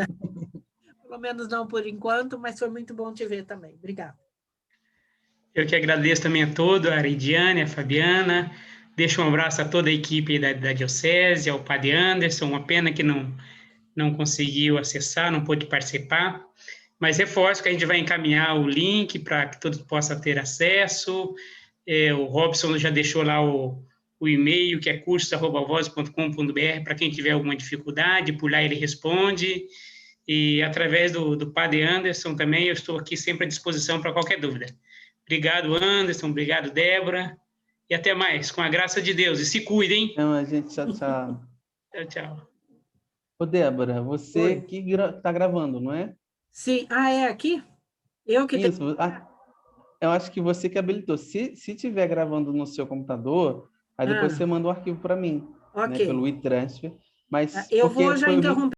pelo menos não por enquanto, mas foi muito bom te ver também. Obrigada. Eu que agradeço também a todos, a Aridiane, a Fabiana. Deixo um abraço a toda a equipe da Diocese, ao Padre Anderson. Uma pena que não conseguiu acessar, não pôde participar. Mas reforço que a gente vai encaminhar o link para que todos possam ter acesso. O Robson já deixou lá o e-mail, que é cursos@voz.com.br, para quem tiver alguma dificuldade, por lá ele responde. E através do Padre Anderson também, eu estou aqui sempre à disposição para qualquer dúvida. Obrigado, Anderson. Obrigado, Débora. E até mais, com a graça de Deus. E se cuidem. Então, gente, tchau, tchau. Tchau, tchau. Ô, Débora, você que está gravando, não é? Sim. Ah, é aqui? Eu que Isso. tenho... Eu acho que você que habilitou. Se tiver gravando no seu computador, aí depois você manda o arquivo para mim, né, Ok. pelo e-transfer. Mas Eu porque vou já foi interromper